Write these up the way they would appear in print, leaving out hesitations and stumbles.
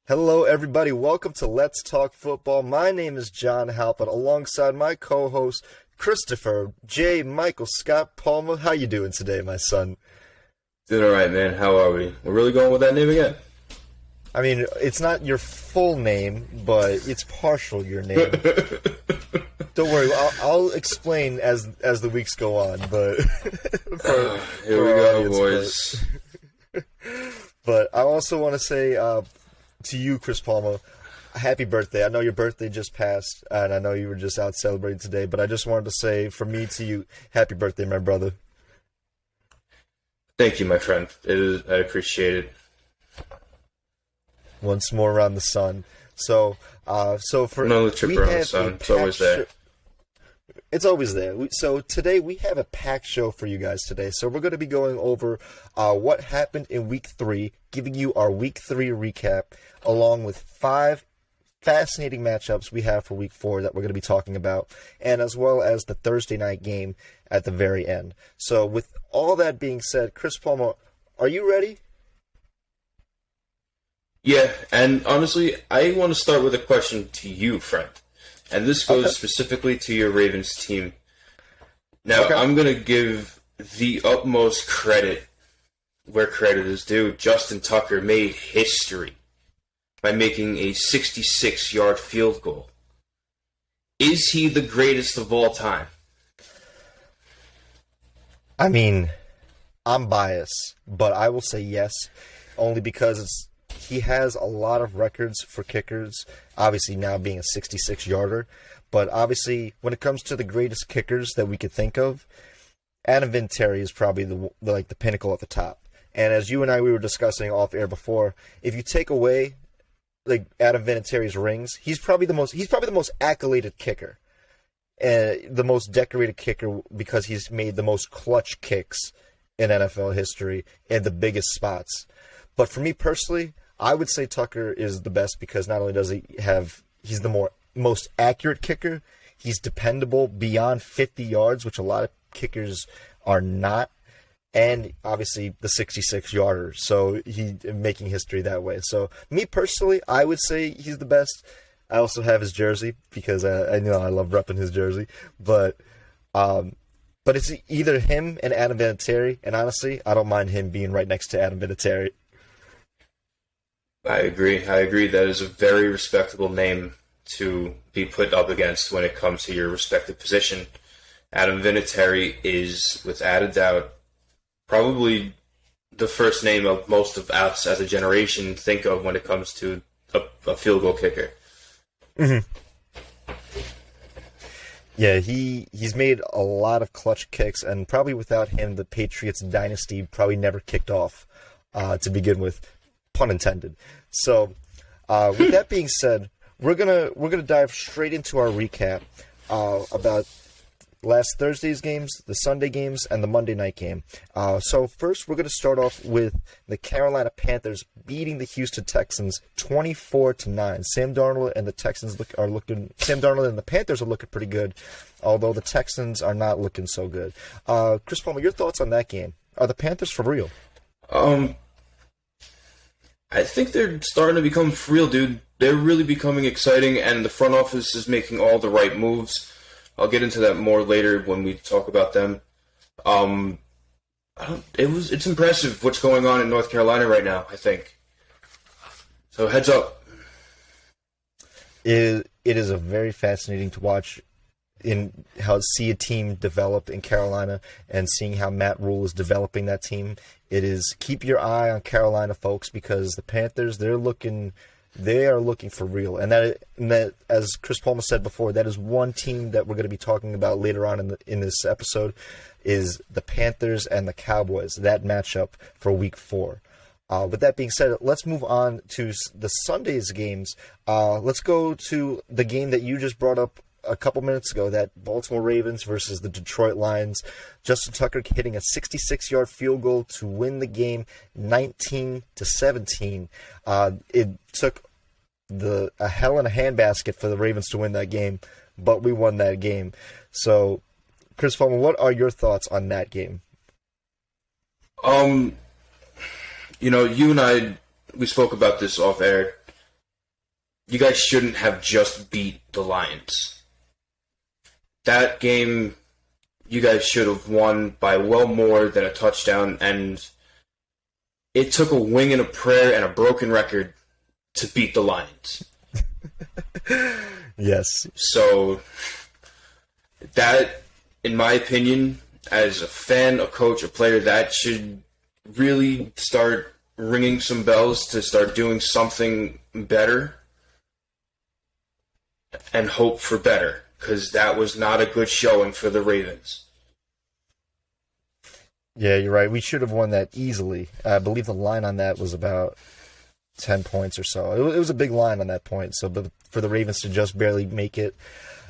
Hello, everybody. Welcome to Let's Talk Football. My name is John Halpert, alongside my co-host Christopher J. Michael Scott Palmer. How you doing today, my son? Doing all right, man. How are we? We're really going with that name again? I mean, it's not your full name, but it's partial your name. Don't worry, I'll explain as the weeks go on. But Here we go, boys. But I also want to say to you, Chris Palmer, happy birthday. I know your birthday just passed, and I know you were just out celebrating today. But I just wanted to say, from me to you, happy birthday, my brother. Thank you, my friend. I appreciate it. Once more around the sun. So for Another trip around the sun. It's always there. It's always there. So today we have a packed show for you guys today. So we're going to be going over what happened in Week 3, giving you our Week 3 recap, along with 5 fascinating matchups we have for Week 4 that we're going to be talking about, and as well as the Thursday night game at the very end. So with all that being said, Chris Palmer, are you ready? Yeah, and honestly, I want to start with a question to you, friend. And this goes specifically to your Ravens team. Now, I'm going to give the utmost credit where credit is due. Justin Tucker made history by making a 66-yard field goal. Is he the greatest of all time? I mean, I'm biased, but I will say yes, only because he has a lot of records for kickers, obviously now being a 66-yarder. But obviously, when it comes to the greatest kickers that we could think of, Adam Vinatieri is probably the pinnacle at the top. And as you and we were discussing off air before, if you take away Adam Vinatieri's rings, he's probably the most accoladed kicker, the most decorated kicker, because he's made the most clutch kicks in NFL history in the biggest spots. But for me personally, I would say Tucker is the best because not only does he's the most accurate kicker, he's dependable beyond 50 yards, which a lot of kickers are not, and obviously the 66-yarder. So he's making history that way. So me personally, I would say he's the best. I also have his jersey because I know I love repping his jersey, but it's either him and Adam Vinatieri, and honestly, I don't mind him being right next to Adam Vinatieri. I agree. That is a very respectable name to be put up against when it comes to your respective position. Adam Vinatieri is, without a doubt, probably the first name of most of us as a generation think of when it comes to a field goal kicker. Mm-hmm. Yeah, he's made a lot of clutch kicks, and probably without him, the Patriots dynasty probably never kicked off to begin with. Pun intended. So, with that being said, we're gonna dive straight into our recap about last Thursday's games, the Sunday games, and the Monday night game. So first, we're gonna start off with the Carolina Panthers beating the Houston Texans 24-9. Sam Darnold and the Panthers are looking pretty good, although the Texans are not looking so good. Chris Palmer, your thoughts on that game? Are the Panthers for real? I think they're starting to become for real, dude. They're really becoming exciting, and the front office is making all the right moves. I'll get into that more later when we talk about them. It's impressive what's going on in North Carolina right now, I think. So heads up. It is a very fascinating to watch in see a team develop in Carolina and seeing how Matt Rule is developing that team. It is keep your eye on Carolina, folks, because the Panthers, they are looking for real. And that, as Chris Palmer said before, that is one team that we're going to be talking about later on in this episode, is the Panthers and the Cowboys, that matchup for Week 4. With that being said, let's move on to the Sunday's games. Let's go to the game that you just brought up a couple minutes ago, that Baltimore Ravens versus the Detroit Lions. Justin Tucker hitting a 66-yard field goal to win the game 19-17. It took a hell in a handbasket for the Ravens to win that game, but we won that game. So, Chris Palmer, what are your thoughts on that game? You and I, we spoke about this off air. you guys shouldn't have just beat the Lions. That game, you guys should have won by well more than a touchdown, and it took a wing and a prayer and a broken record to beat the Lions. Yes. So, that, in my opinion, as a fan, a coach, a player, that should really start ringing some bells to start doing something better and hope for better, because that was not a good showing for the Ravens. Yeah, you're right. We should have won that easily. I believe the line on that was about 10 points or so. It was a big line on that point. So, but for the Ravens to just barely make it,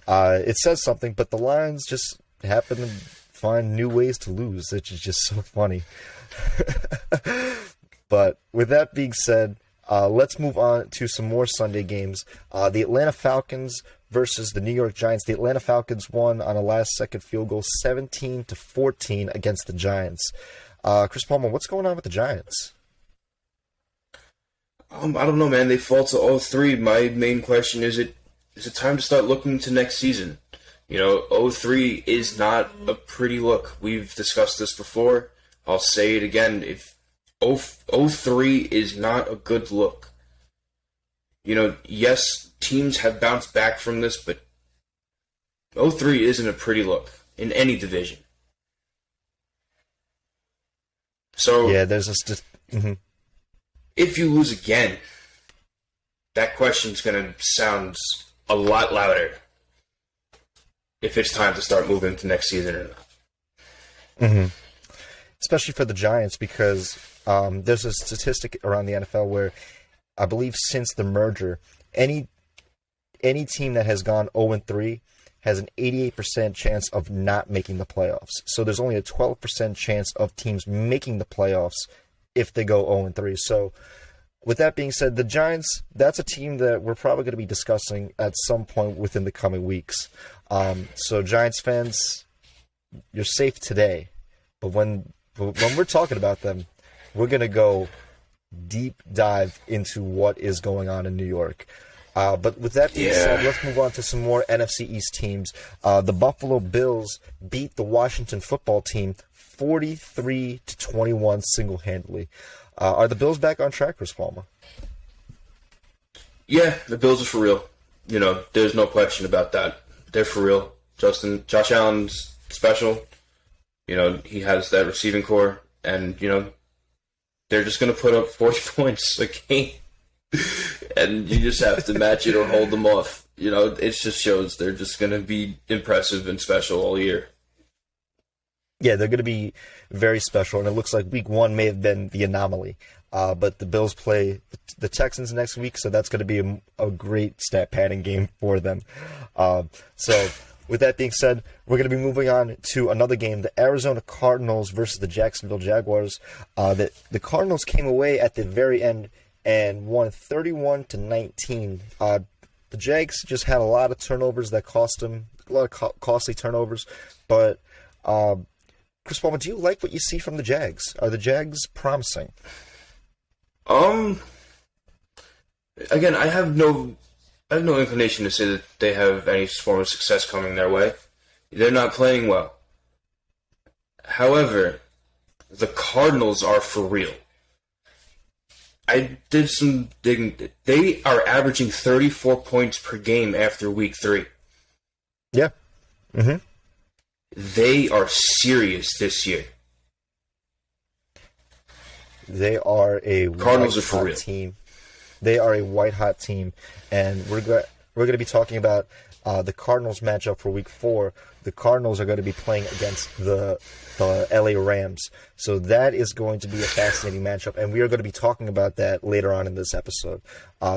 it says something. But the Lions just happen to find new ways to lose, which is just so funny. But with that being said, let's move on to some more Sunday games. The Atlanta Falcons versus the New York Giants. The Atlanta Falcons won on a last-second field goal, 17-14 against the Giants. Chris Palmer, what's going on with the Giants? I don't know, man. They fall to 0-3. My main question is it time to start looking to next season? 0-3 is not a pretty look. We've discussed this before. I'll say it again. If 0-3 is not a good look. Yes, teams have bounced back from this, but 0-3 isn't a pretty look in any division. So yeah, there's if you lose again, that question's going to sound a lot louder if it's time to start moving to next season or not. Mm-hmm. Especially for the Giants, because there's a statistic around the NFL where I believe since the merger, any team that has gone 0-3 has an 88% chance of not making the playoffs. So there's only a 12% chance of teams making the playoffs if they go 0-3. So with that being said, the Giants, that's a team that we're probably going to be discussing at some point within the coming weeks. So Giants fans, you're safe today. But when we're talking about them, we're going to go deep dive into what is going on in New York. But with that being said, let's move on to some more NFC East teams. The Buffalo Bills beat the Washington football team 43-21 single-handedly. Are the Bills back on track, Chris Palmer? Yeah, the Bills are for real. There's no question about that. They're for real. Josh Allen's special. He has that receiving core, and, they're just going to put up 40 points a game, and you just have to match it or hold them off. It just shows they're just going to be impressive and special all year. Yeah, they're going to be very special, and it looks like week 1 may have been the anomaly. But the Bills play the Texans next week, so that's going to be a great stat padding game for them. So with that being said, we're going to be moving on to another game, the Arizona Cardinals versus the Jacksonville Jaguars. The Cardinals came away at the very end and won 31-19. The Jags just had a lot of turnovers that cost them, a lot of costly turnovers. But Chris Palmer, do you like what you see from the Jags? Are the Jags promising? Again, I have no inclination to say that they have any form of success coming their way. They're not playing well. However, the Cardinals are for real. I did some digging. They are averaging 34 points per game after week 3. Yeah. Mm-hmm. They are serious this year. They are a Cardinals are for real team. They are a white-hot team, and we're going to be talking about the Cardinals matchup for Week 4. The Cardinals are going to be playing against the LA Rams, so that is going to be a fascinating matchup, and we are going to be talking about that later on in this episode.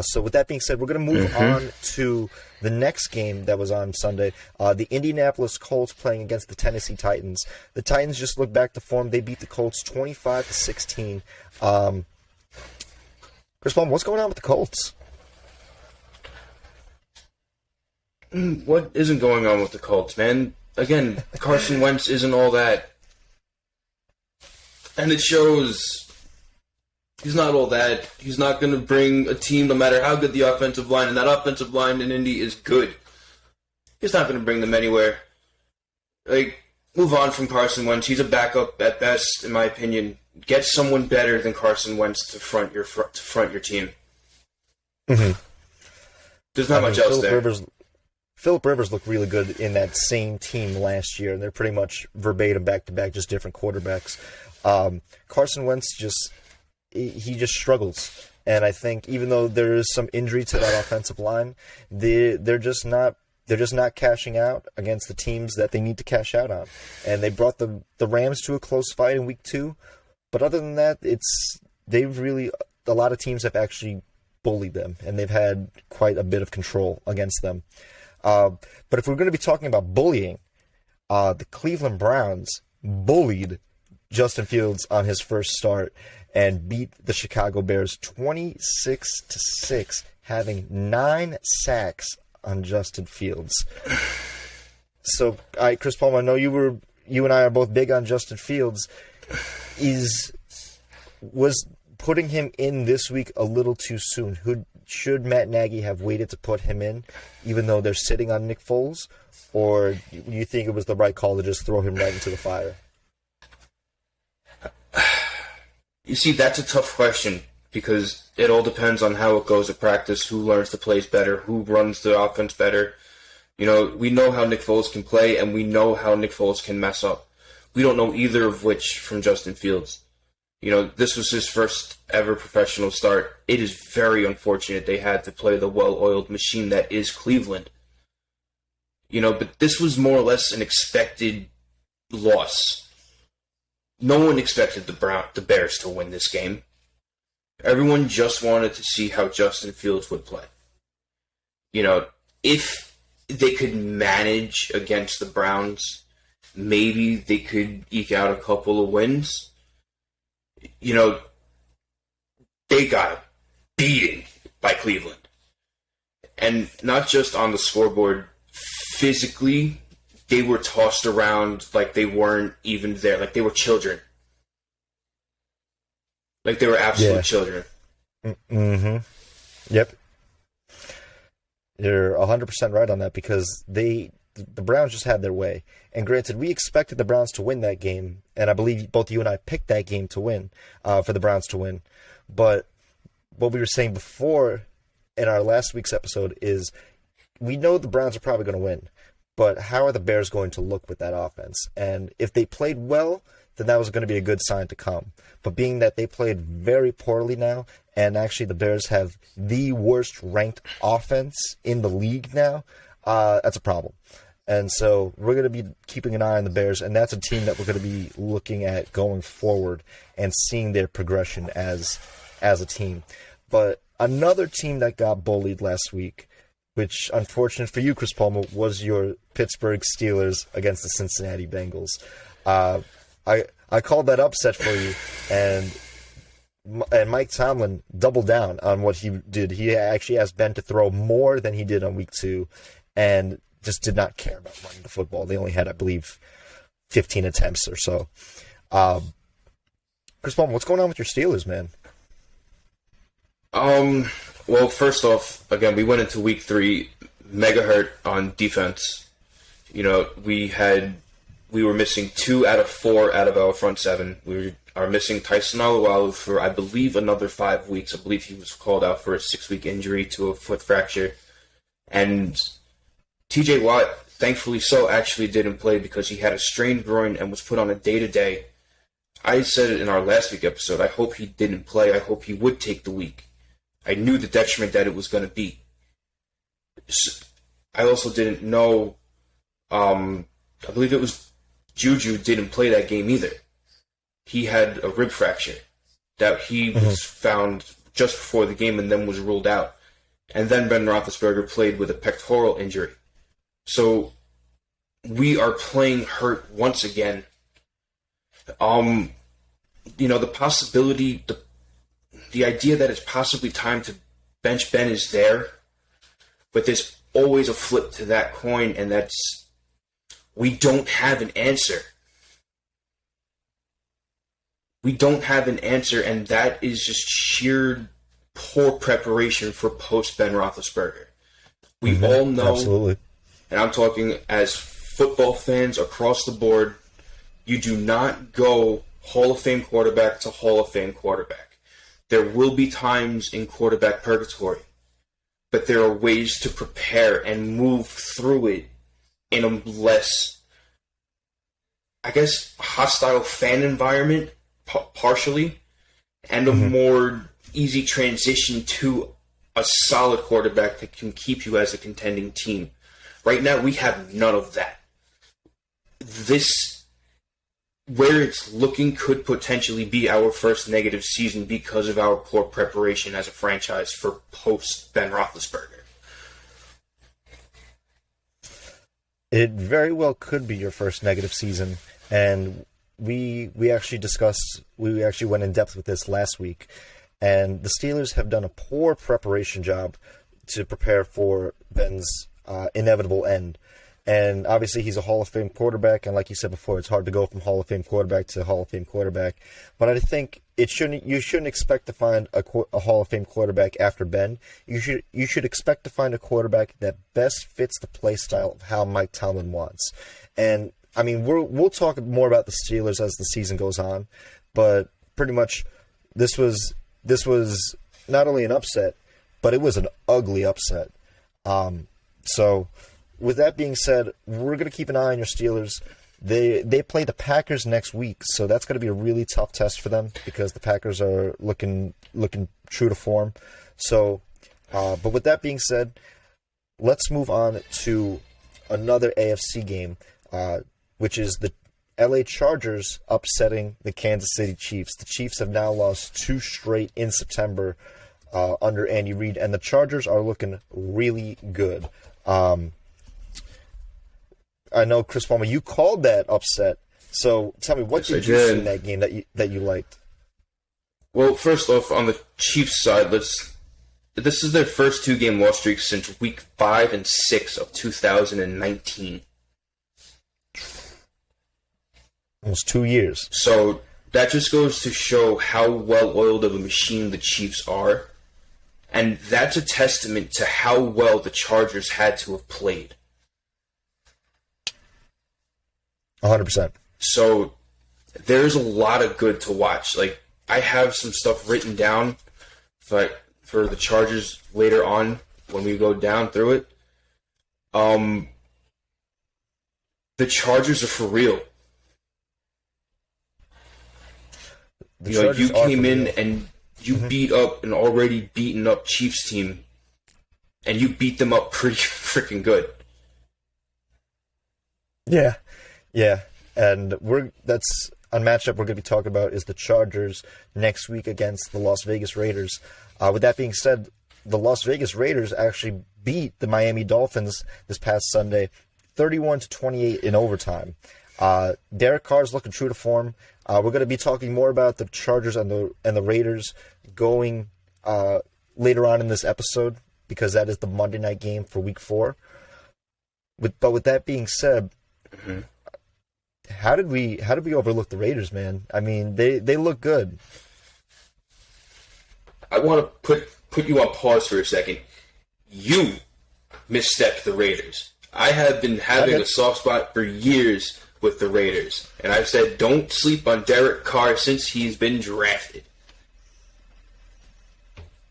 So with that being said, we're going to move on to the next game that was on Sunday. The Indianapolis Colts playing against the Tennessee Titans. The Titans just look back to form. They beat the Colts 25-16. Chris Palmer, what's going on with the Colts? What isn't going on with the Colts, man? Again, Carson Wentz isn't all that. And it shows. He's not all that. He's not going to bring a team, no matter how good the offensive line, and that offensive line in Indy is good. He's not going to bring them anywhere. Like, move on from Carson Wentz. He's a backup at best, in my opinion. Get someone better than Carson Wentz to front your team. Mm-hmm. There's not much else there. Phillip Rivers looked really good in that same team last year, and they're pretty much verbatim back-to-back, just different quarterbacks. Carson Wentz he just struggles. And I think even though there is some injury to that offensive line, they're just not cashing out against the teams that they need to cash out on. And they brought the Rams to a close fight in week 2. But other than that, a lot of teams have actually bullied them, and they've had quite a bit of control against them. But if we're going to be talking about bullying, the Cleveland Browns bullied Justin Fields on his first start and beat the Chicago Bears 26-6, having 9 sacks on Justin Fields. So, Chris Palmer, I know you and I are both big on Justin Fields. Was putting him in this week a little too soon? Should Matt Nagy have waited to put him in, even though they're sitting on Nick Foles? Or do you think it was the right call to just throw him right into the fire? You see, that's a tough question because it all depends on how it goes at practice, who learns the plays better, who runs the offense better. You know, we know how Nick Foles can play, and we know how Nick Foles can mess up. We don't know either of which from Justin Fields. You know, this was his first ever professional start. It is very unfortunate they had to play the well-oiled machine that is Cleveland. You know, but this was more or less an expected loss. No one expected the Bears to win this game. Everyone just wanted to see how Justin Fields would play. You know, if they could manage against the Browns, maybe they could eke out a couple of wins. You know, they got beaten by Cleveland. And not just on the scoreboard, physically, they were tossed around like they weren't even there, like they were children. Like they were absolute children. Mm-hmm. Yep. You're 100% right on that because the Browns just had their way. And granted, we expected the Browns to win that game, and I believe both you and I picked that game to win, for the Browns to win. But what we were saying before in our last week's episode is we know the Browns are probably going to win, but how are the Bears going to look with that offense? And if they played well, then that was going to be a good sign to come. But being that they played very poorly now, and actually the Bears have the worst ranked offense in the league now, that's a problem. And so we're going to be keeping an eye on the Bears, and that's a team that we're going to be looking at going forward and seeing their progression as a team. But another team that got bullied last week, which, unfortunate for you, Chris Palmer, was your Pittsburgh Steelers against the Cincinnati Bengals. I called that upset for you, and Mike Tomlin doubled down on what he did. He actually asked Ben to throw more than he did on week 2, and just did not care about running the football. They only had, I believe, 15 attempts or so. Chris Palmer, what's going on with your Steelers, man? Well, first off, again, we went into week 3 mega hurt on defense. You know, we were missing 2 out of 4 out of our front 7. We are missing Tyson Alualu for, I believe, another 5 weeks. I believe he was called out for a 6-week injury to a foot fracture. And TJ Watt, thankfully so, actually didn't play because he had a strained groin and was put on a day-to-day. I said it in our last week episode. I hope he didn't play. I hope he would take the week. I knew the detriment that it was going to be. I also didn't know, I believe it was Juju didn't play that game either. He had a rib fracture that he was found just before the game and then was ruled out. And then Ben Roethlisberger played with a pectoral injury. So we are playing hurt once again. You know, the possibility, the idea that it's possibly time to bench Ben is there, but there's always a flip to that coin, and that's, we don't have an answer. We don't have an answer, and that is just sheer poor preparation for post-Ben Roethlisberger. We all know, Absolutely. and I'm talking as football fans across the board, you do not go Hall of Fame quarterback to Hall of Fame quarterback. There will be times in quarterback purgatory, but there are ways to prepare and move through it in a less, I guess, hostile fan environment, partially, and a more easy transition to a solid quarterback that can keep you as a contending team. Right now, we have none of that. This, where it's looking, could potentially be our first negative season because of our poor preparation as a franchise for post-Ben Roethlisberger. It very well could be your first negative season, and we actually went in depth with this last week, and the Steelers have done a poor preparation job to prepare for Ben's inevitable end. And obviously he's a Hall of Fame quarterback, and like you said before, it's hard to go from Hall of Fame quarterback to Hall of Fame quarterback. But I think you shouldn't expect to find a Hall of Fame quarterback after Ben. You should expect to find a quarterback that best fits the play style of how Mike Tomlin wants. And I mean, we'll talk more about the Steelers as the season goes on, but pretty much this was not only an upset, but it was an ugly upset. So with that being said, we're going to keep an eye on your Steelers. They play the Packers next week, so that's going to be a really tough test for them because the Packers are looking true to form. So, but with that being said, let's move on to another AFC game, which is the LA Chargers upsetting the Kansas City Chiefs. The Chiefs have now lost 2 straight in September under Andy Reid, and the Chargers are looking really good. I know, Chris Palmer, you called that upset. So tell me, what did you see in that game that you liked? Well, first off, on the Chiefs side, this is their first 2-game loss streak since week 5 and 6 of 2019. Almost 2 years. So that just goes to show how well-oiled of a machine the Chiefs are. And that's a testament to how well the Chargers had to have played. 100%. So there's a lot of good to watch. Like, I have some stuff written down for the Chargers later on when we go down through it. The Chargers are for real. You came in and you beat up an already beaten up Chiefs team, and you beat them up pretty freaking good. Yeah. And that's a matchup we're going to be talking about is the Chargers next week against the Las Vegas Raiders. With that being said, the Las Vegas Raiders actually beat the Miami Dolphins this past Sunday, 31-28 in overtime. Derek Carr's looking true to form. We're going to be talking more about the Chargers and the Raiders going later on in this episode because that is the Monday night game for Week 4. But with that being said, how did we overlook the Raiders, man? I mean, they look good. I want to put you on pause for a second. You misstepped the Raiders. I have been having a soft spot for years with the Raiders, and I've said don't sleep on Derek Carr since he's been drafted.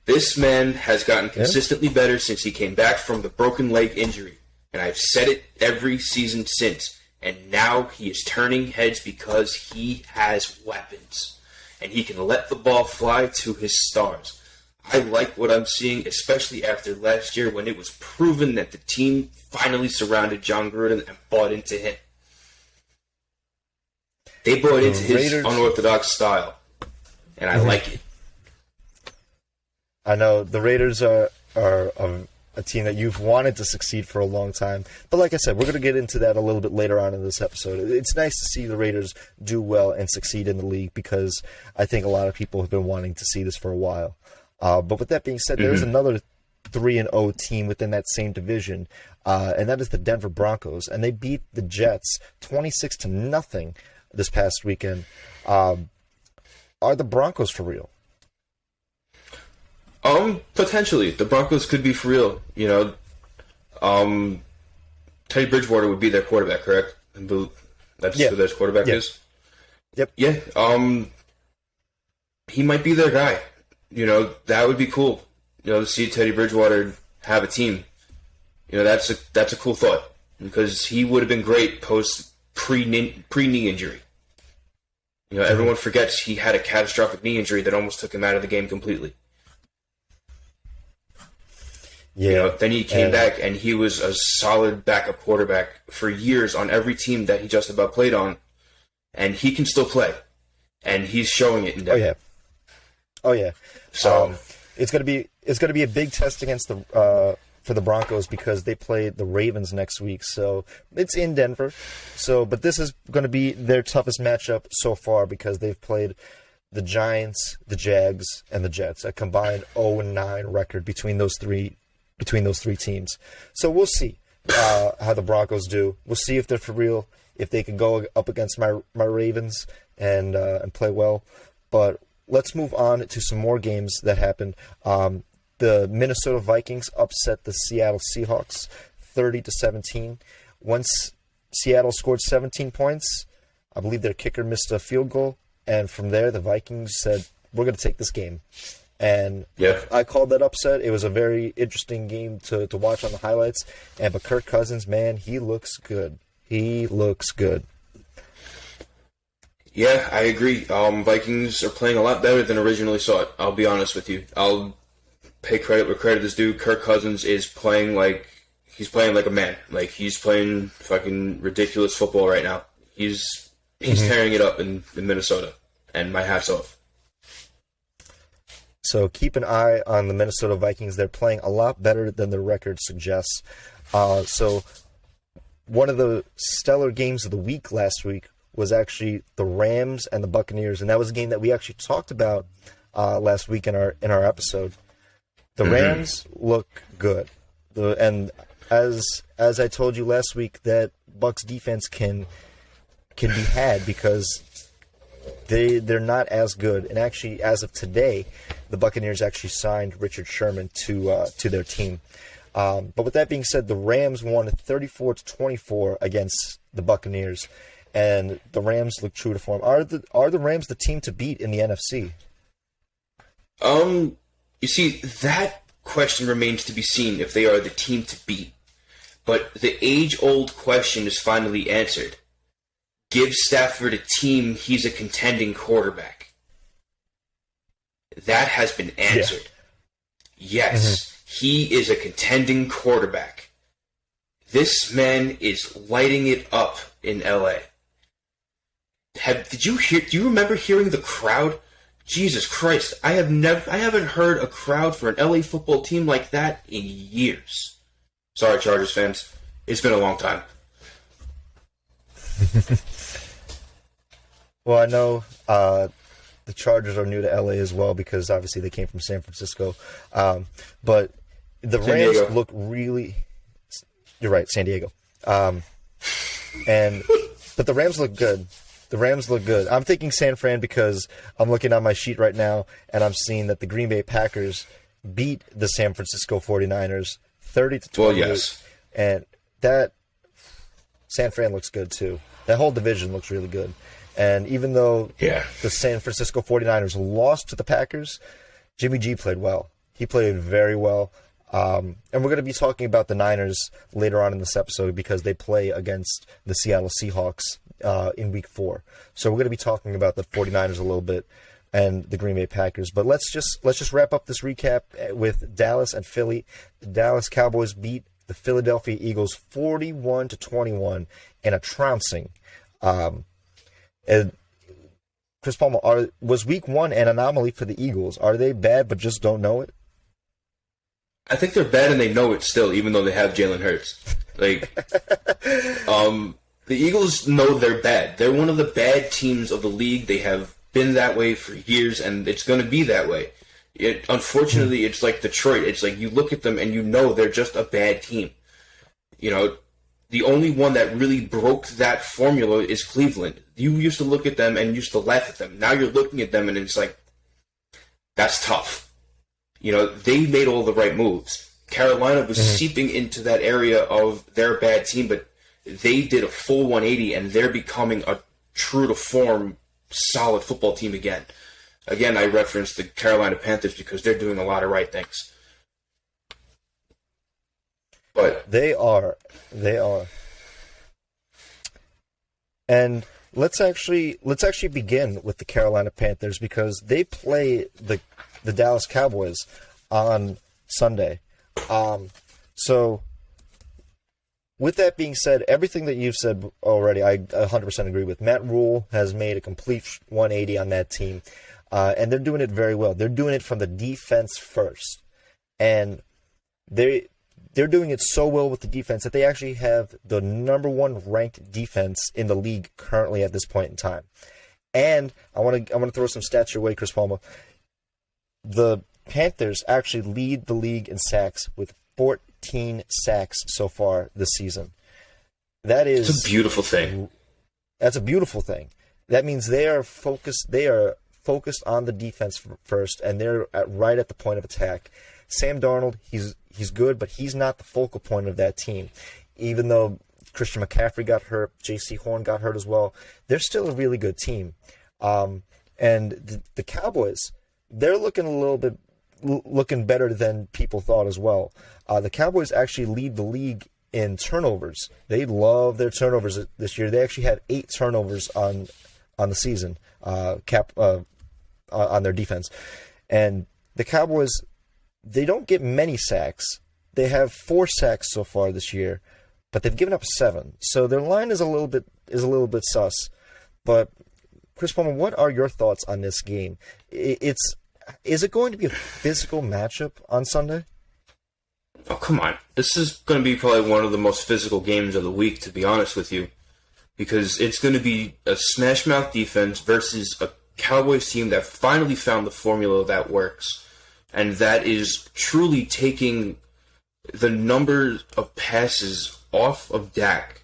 This man has gotten consistently better since he came back from the broken leg injury, and I've said it every season since. And now he is turning heads because he has weapons. And he can let the ball fly to his stars. I like what I'm seeing, especially after last year when it was proven that the team finally surrounded John Gruden and bought into him. They bought into his unorthodox style. And I like it. I know the Raiders are a team that you've wanted to succeed for a long time. But like I said, we're going to get into that a little bit later on in this episode. It's nice to see the Raiders do well and succeed in the league because I think a lot of people have been wanting to see this for a while. But with that being said, there's another 3-0 team within that same division, and that is the Denver Broncos. And they beat the Jets 26-0 this past weekend. are the Broncos for real? Potentially. The Broncos could be for real. Teddy Bridgewater would be their quarterback, correct? That's who their quarterback is? Yep. Yeah. He might be their guy. That would be cool. To see Teddy Bridgewater have a team. That's a cool thought. Because he would have been great pre-knee injury. Everyone forgets he had a catastrophic knee injury that almost took him out of the game completely. Yeah. Then he came back and he was a solid backup quarterback for years on every team that he just about played on, and he can still play, and he's showing it in Denver. Oh yeah. So it's gonna be a big test against the for the Broncos because they play the Ravens next week. So it's in Denver. But this is going to be their toughest matchup so far because they've played the Giants, the Jags, and the Jets. A combined 0-9 record between those three teams. So we'll see how the Broncos do. We'll see if they're for real, if they can go up against my Ravens and play well. But let's move on to some more games that happened. The Minnesota Vikings upset the Seattle Seahawks 30-17. Once Seattle scored 17 points, I believe their kicker missed a field goal, and from there the Vikings said, "We're going to take this game." And I called that upset. It was a very interesting game to watch on the highlights. But Kirk Cousins, man, he looks good. He looks good. Yeah, I agree. Vikings are playing a lot better than originally thought. I'll be honest with you. I'll pay credit where credit is due. Kirk Cousins is playing like a man. Like he's playing fucking ridiculous football right now. He's tearing it up in Minnesota, and my hat's off. So keep an eye on the Minnesota Vikings. They're playing a lot better than their record suggests. So one of the stellar games of the week last week was actually the Rams and the Buccaneers, and that was a game that we actually talked about last week in our episode. The Rams look good, and as I told you last week, that Bucs defense can be had because they're not as good. And actually, as of today, the Buccaneers actually signed Richard Sherman to their team. But with that being said, the Rams won 34-24 against the Buccaneers, and the Rams look true to form. Are the Rams the team to beat in the NFC? You see, that question remains to be seen if they are the team to beat. But the age-old question is finally answered. Give Stafford a team, he's a contending quarterback. That has been answered. Yeah. Yes, he is a contending quarterback. This man is lighting it up in LA. Do you remember hearing the crowd? Jesus Christ, I haven't heard a crowd for an LA football team like that in years. Sorry, Chargers fans. It's been a long time. Well, I know the Chargers are new to LA as well because obviously they came from San Francisco. But the Rams look really... You're right, San Diego. But the Rams look good. The Rams look good. I'm thinking San Fran because I'm looking on my sheet right now and I'm seeing that the Green Bay Packers beat the San Francisco 49ers 30-28. Well, yes. And that San Fran looks good too. That whole division looks really good. And even though the San Francisco 49ers lost to the Packers, Jimmy G played well. He played very well. And we're going to be talking about the Niners later on in this episode because they play against the Seattle Seahawks in Week 4. So we're going to be talking about the 49ers a little bit and the Green Bay Packers. But let's just wrap up this recap with Dallas and Philly. The Dallas Cowboys beat the Philadelphia Eagles 41-21 in a trouncing. And Chris Palmer, was Week 1 an anomaly for the Eagles? Are they bad but just don't know it? I think they're bad and they know it still, even though they have Jalen Hurts. Like, the Eagles know they're bad. They're one of the bad teams of the league. They have been that way for years, and it's going to be that way. Unfortunately, it's like Detroit. It's like you look at them and you know they're just a bad team. You know, the only one that really broke that formula is Cleveland. You used to look at them and used to laugh at them. Now you're looking at them and it's like, that's tough. You know, they made all the right moves. Carolina was seeping into that area of their bad team, but they did a full 180 and they're becoming a true to form solid football team again. Again, I referenced the Carolina Panthers because they're doing a lot of right things. But they are. And let's actually begin with the Carolina Panthers because they play the Dallas Cowboys on Sunday. So with that being said, everything that you've said already, I 100% agree with. Matt Rule has made a complete 180 on that team, and they're doing it very well. They're doing it from the defense first, and they're doing it so well with the defense that they actually have the number one ranked defense in the league currently at this point in time. And I want to throw some stats your way, Chris Palma. The Panthers actually lead the league in sacks with 14 sacks so far this season. It's a beautiful thing. That's a beautiful thing. That means they are focused focused on the defense first, and they're right at the point of attack. Sam Darnold, he's good, but he's not the focal point of that team. Even though Christian McCaffrey got hurt, J.C. Horn got hurt as well, they're still a really good team. And the Cowboys, they're looking better than people thought as well. The Cowboys actually lead the league in turnovers. They love their turnovers this year. They actually had 8 turnovers on the season, on their defense. And the Cowboys, they don't get many sacks. They have 4 sacks so far this year, but they've given up 7. So their line is a little bit sus. But Chris Palmer, what are your thoughts on this game? Is it going to be a physical matchup on Sunday? Oh, come on. This is going to be probably one of the most physical games of the week, to be honest with you, because it's going to be a smash-mouth defense versus a Cowboys team that finally found the formula that works, and that is truly taking the number of passes off of Dak,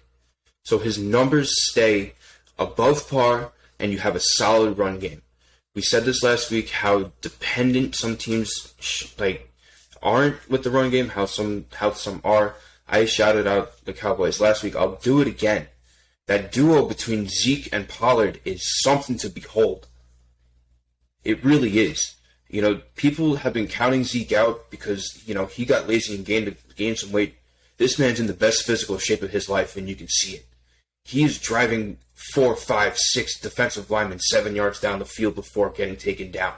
so his numbers stay above par, and you have a solid run game. We said this last week, how dependent some teams aren't with the run game, how some are. I shouted out the Cowboys last week. I'll do it again. That duo between Zeke and Pollard is something to behold. It really is. You know, people have been counting Zeke out because, you know, he got lazy and gained some weight. This man's in the best physical shape of his life, and you can see it. He is driving 4, 5, 6 defensive linemen 7 yards down the field before getting taken down.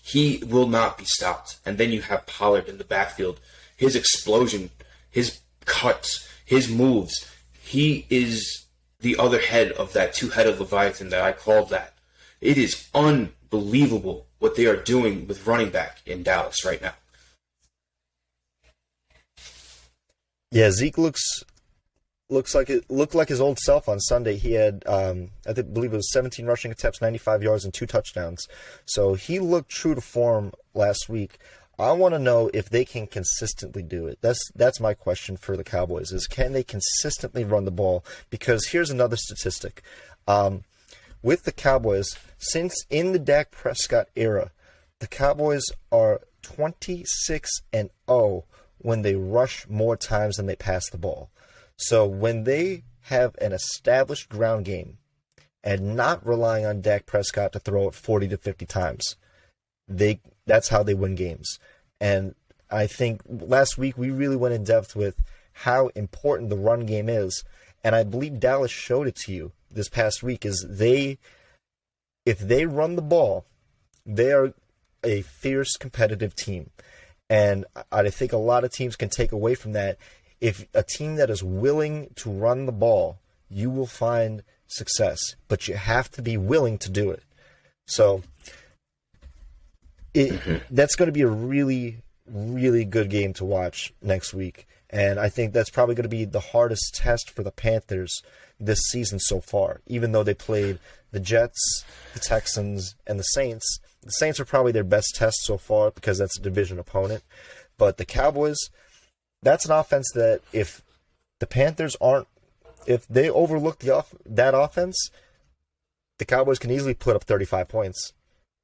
He will not be stopped. And then you have Pollard in the backfield. His explosion, his cuts, his moves. He is the other head of that 2-headed Leviathan that I called that. It is unbelievable what they are doing with running back in Dallas right now. Yeah, Zeke looked like his old self on Sunday. He had, I believe it was 17 rushing attempts, 95 yards, and 2 touchdowns. So he looked true to form last week. I want to know if they can consistently do it. That's my question for the Cowboys, is can they consistently run the ball? Because here's another statistic. With the Cowboys, since in the Dak Prescott era, the Cowboys are 26-0 when they rush more times than they pass the ball. So when they have an established ground game and not relying on Dak Prescott to throw it 40 to 50 times, that's how they win games. And I think last week we really went in depth with how important the run game is. And I believe Dallas showed it to you this past week, is if they run the ball, they are a fierce competitive team. And I think a lot of teams can take away from that. If a team that is willing to run the ball, you will find success, but you have to be willing to do it. So that's going to be a really, really good game to watch next week. And I think that's probably going to be the hardest test for the Panthers this season so far, even though they played the Jets, the Texans, and the Saints. The Saints are probably their best test so far because that's a division opponent. But the Cowboys, that's an offense that if the Panthers aren't if they overlook that offense, the Cowboys can easily put up 35 points.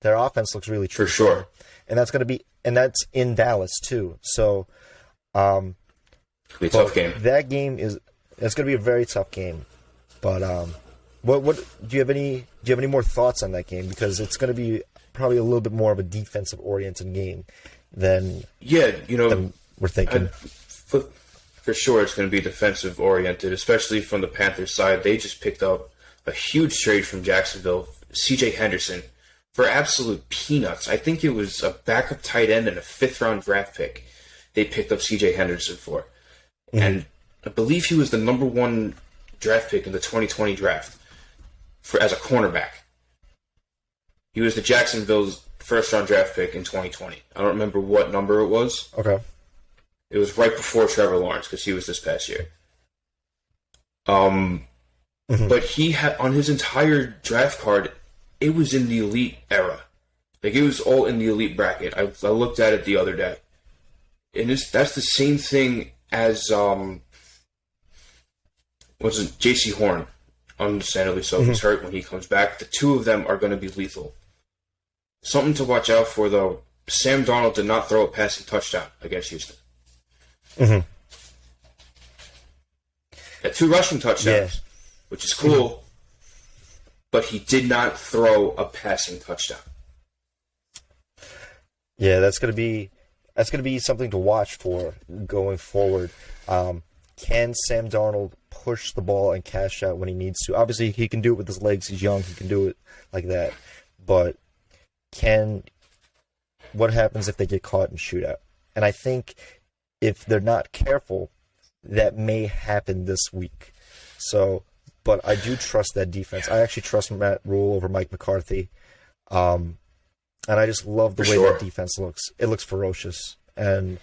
Their offense looks really true. For sure. And that's in Dallas too. So, It'll be a tough game. That game it's going to be a very tough game. But what do you have any more thoughts on that game? Because it's going to be probably a little bit more of a defensive oriented game than we're thinking. For sure, it's going to be defensive oriented, especially from the Panthers side. They just picked up a huge trade from Jacksonville, C.J. Henderson, for absolute peanuts. I think it was a backup tight end and a 5th-round draft pick they picked up C.J. Henderson for. Mm-hmm. And I believe he was the number 1 draft pick in the 2020 draft as a cornerback. He was the Jacksonville's first-round draft pick in 2020. I don't remember what number it was. Okay. It was right before Trevor Lawrence because he was this past year. But he had, on his entire draft card, it was in the elite era. Like, it was all in the elite bracket. I looked at it the other day. And that's the same thing as, J.C. Horn. Understandably so. He's hurt when he comes back. The two of them are going to be lethal. Something to watch out for, though. Sam Darnold did not throw a passing touchdown against Houston. Had 2 rushing touchdowns, which is cool, but he did not throw a passing touchdown. Yeah, that's gonna be something to watch for going forward. Can Sam Darnold push the ball and cash out when he needs to? Obviously, he can do it with his legs. He's young. He can do it like that. But what happens if they get caught in shootout? And I think if they're not careful, that may happen this week. So, but I do trust that defense. I actually trust Matt Rule over Mike McCarthy. And I just love the way that defense looks. It looks ferocious. And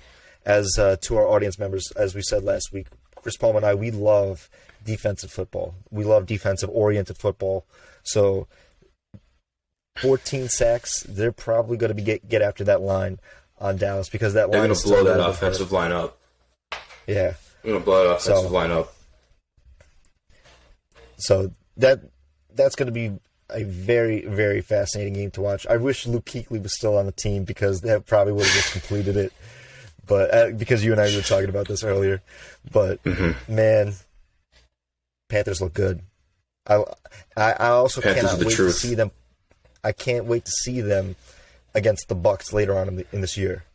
as to our audience members, as we said last week, Chris Palmer and I, we love defensive football. We love defensive-oriented football. So 14 sacks, they're probably going to get after that line on Dallas because that line is going to blow that offensive line up. Yeah. They're going to blow that offensive line up. So that's going to be a very, very fascinating game to watch. I wish Luke Kuechly was still on the team because that probably would have just completed it. But because you and I were talking about this earlier. But, man, Panthers look good. I also cannot wait to see them. I can't wait to see them against the Bucs later on in this year,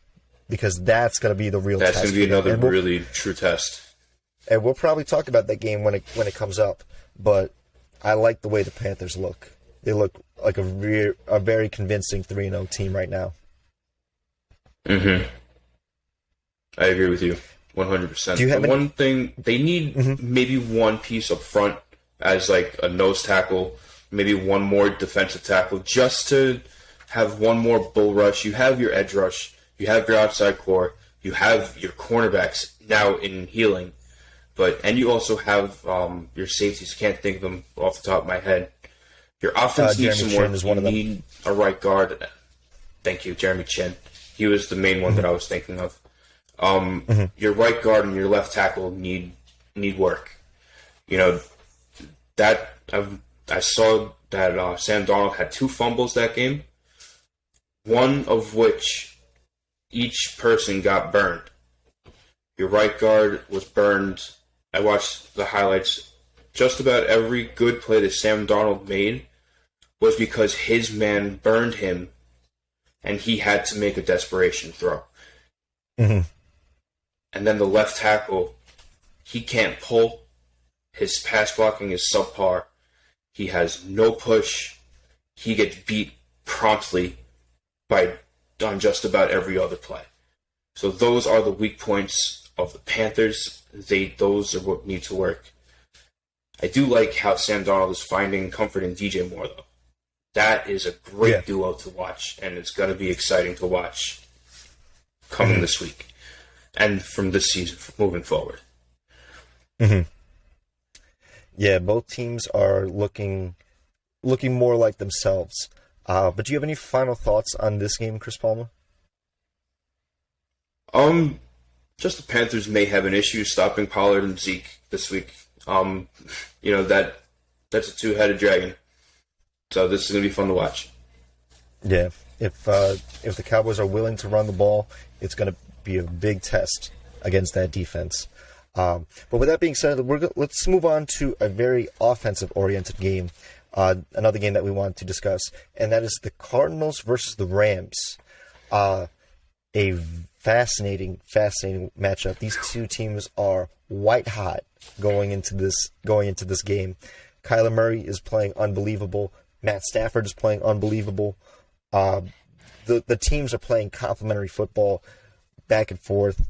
because that's going to be the real test. That's going to be another really true test. And we'll probably talk about that game when it comes up. But I like the way the Panthers look. They look like a very convincing 3-0 team right now. I agree with you 100%. Do you have one thing they need? Maybe one piece up front as like a nose tackle, maybe one more defensive tackle, just to have one more bull rush. You have your edge rush, you have your outside core, you have your cornerbacks now in healing, and you also have your safeties. Can't think of them off the top of my head. Your offense needs some work. You need a right guard. Thank you, Jeremy Chin. He was the main one that I was thinking of. Your right guard and your left tackle need work. You know that I saw that Sam Darnold had 2 fumbles that game, one of which each person got burned. Your right guard was burned. I watched the highlights. Just about every good play that Sam Darnold made was because his man burned him, and he had to make a desperation throw. And then the left tackle, he can't pull. His pass blocking is subpar. He has no push. He gets beat promptly on just about every other play. So those are the weak points of the Panthers. Those are what need to work. I do like how Sam Darnold is finding comfort in DJ Moore, though. That is a great duo to watch, and it's going to be exciting to watch coming this week and from this season moving forward. Yeah, both teams are looking more like themselves. But do you have any final thoughts on this game, Chris Palmer? Just the Panthers may have an issue stopping Pollard and Zeke this week. That's a two-headed dragon. So this is going to be fun to watch. Yeah, if the Cowboys are willing to run the ball, it's going to be a big test against that defense. But with that being said, let's move on to a very offensive-oriented game, another game that we want to discuss, and that is the Cardinals versus the Rams. A fascinating matchup. These two teams are white hot going into this game. Kyler Murray is playing unbelievable. Matt Stafford is playing unbelievable. The teams are playing complementary football back and forth.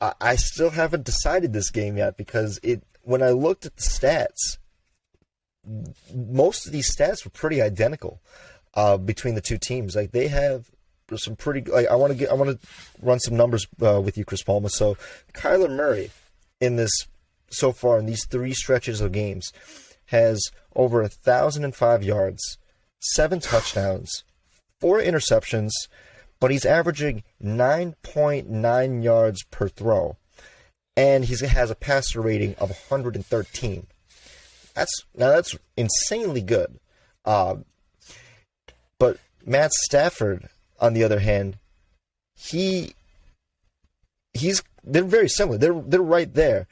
I still haven't decided this game yet because when I looked at the stats, most of these stats were pretty identical between the two teams. Like they have some pretty. Like I want to run some numbers with you, Chris Palma. So Kyler Murray so far in these three stretches of games has over 1,005 yards, 7 touchdowns, 4 interceptions, but he's averaging 9.9 yards per throw, and he has a passer rating of 113. That's insanely good. But Matt Stafford, on the other hand, they're very similar. They're right there,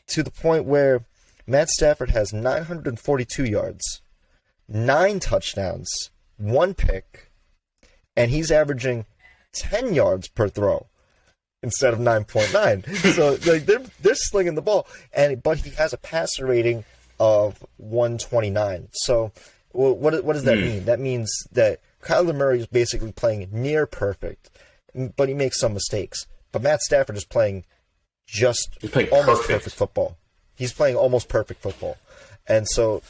to the point where Matt Stafford has 942 yards, 9 touchdowns, 1 pick, and he's averaging 10 yards per throw instead of 9.9. So they're slinging the ball, but he has a passer rating of 129. So what does that mean? That means that Kyler Murray is basically playing near perfect, but he makes some mistakes. But Matt Stafford is playing almost perfect football. He's playing almost perfect football. And so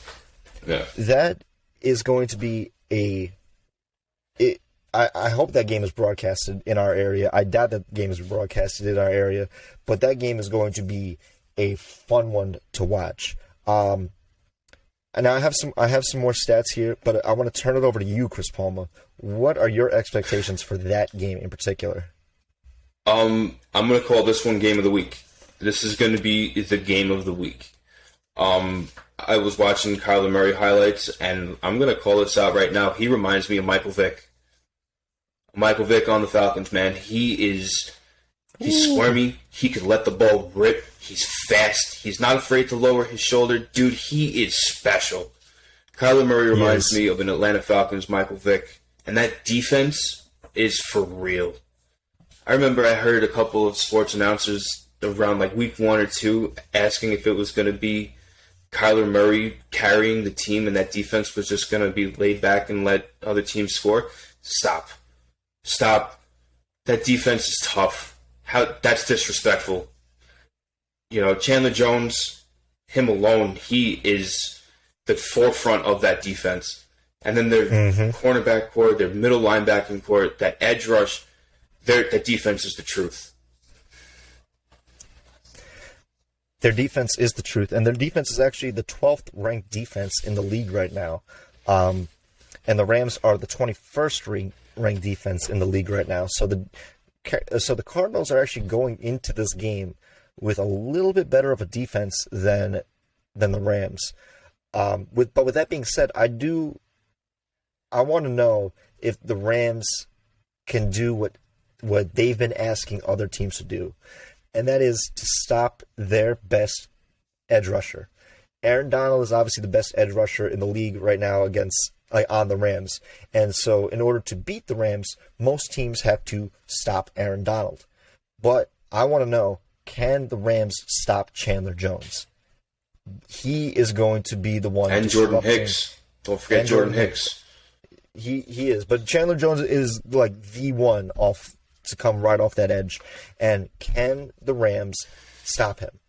that is going to be I hope that game is broadcasted in our area. I doubt that game is broadcasted in our area, but that game is going to be a fun one to watch. And I have some more stats here, but I want to turn it over to you, Chris Palma. What are your expectations for that game in particular? I'm going to call this one game of the week. This is going to be the game of the week. I was watching Kyler Murray highlights, and I'm going to call this out right now. He reminds me of Michael Vick. Michael Vick on the Falcons, man. He's squirmy. He could let the ball rip. He's fast. He's not afraid to lower his shoulder. Dude, he is special. Kyler Murray reminds me of an Atlanta Falcons Michael Vick. And that defense is for real. I remember I heard a couple of sports announcers around like week 1 or 2 asking if it was going to be Kyler Murray carrying the team and that defense was just going to be laid back and let other teams score. Stop. That defense is tough. That's disrespectful. Chandler Jones, him alone, he is the forefront of that defense. And then their cornerback core, their middle linebacking core, that edge rush, that defense is the truth. Their defense is the truth, and their defense is actually the 12th ranked defense in the league right now. And the Rams are the 21st ranked defense in the league right now. So the Cardinals are actually going into this game with a little bit better of a defense than the Rams. But with that being said, I want to know if the Rams can do what they've been asking other teams to do, and that is to stop their best edge rusher. Aaron Donald is obviously the best edge rusher in the league right now on the Rams. And so in order to beat the Rams, most teams have to stop Aaron Donald. But I want to know, can the Rams stop Chandler Jones? He is going to be the one. And Jordan Hicks. Don't forget Jordan Hicks. He is. But Chandler Jones is like the one to come right off that edge. And can the Rams stop him?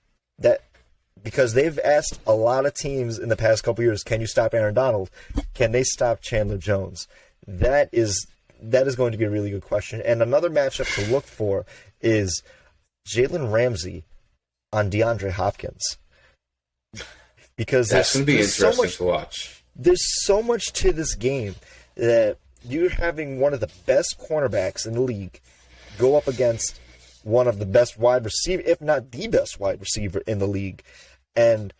Because they've asked a lot of teams in the past couple years, can you stop Aaron Donald? Can they stop Chandler Jones? That is going to be a really good question. And another matchup to look for is Jalen Ramsey on DeAndre Hopkins. Because that's going to be interesting to watch. There's so much to this game that you're having one of the best cornerbacks in the league go up against one of the best wide receiver, if not the best wide receiver in the league. And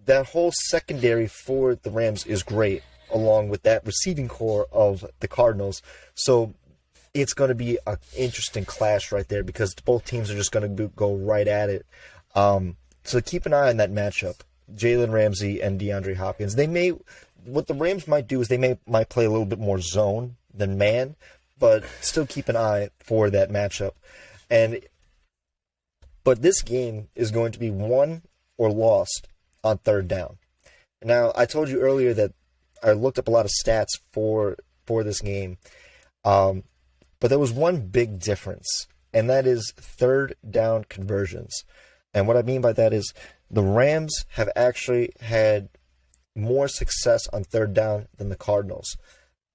that whole secondary for the Rams is great, along with that receiving core of the Cardinals. So it's going to be an interesting clash right there because both teams are just going to go right at it. So keep an eye on that matchup, Jalen Ramsey and DeAndre Hopkins. What the Rams might do is they might play a little bit more zone than man, but still keep an eye for that matchup. But this game is going to be won or lost on third down. Now, I told you earlier that I looked up a lot of stats for this game, but there was one big difference, and that is third down conversions. And what I mean by that is the Rams have actually had more success on third down than the Cardinals.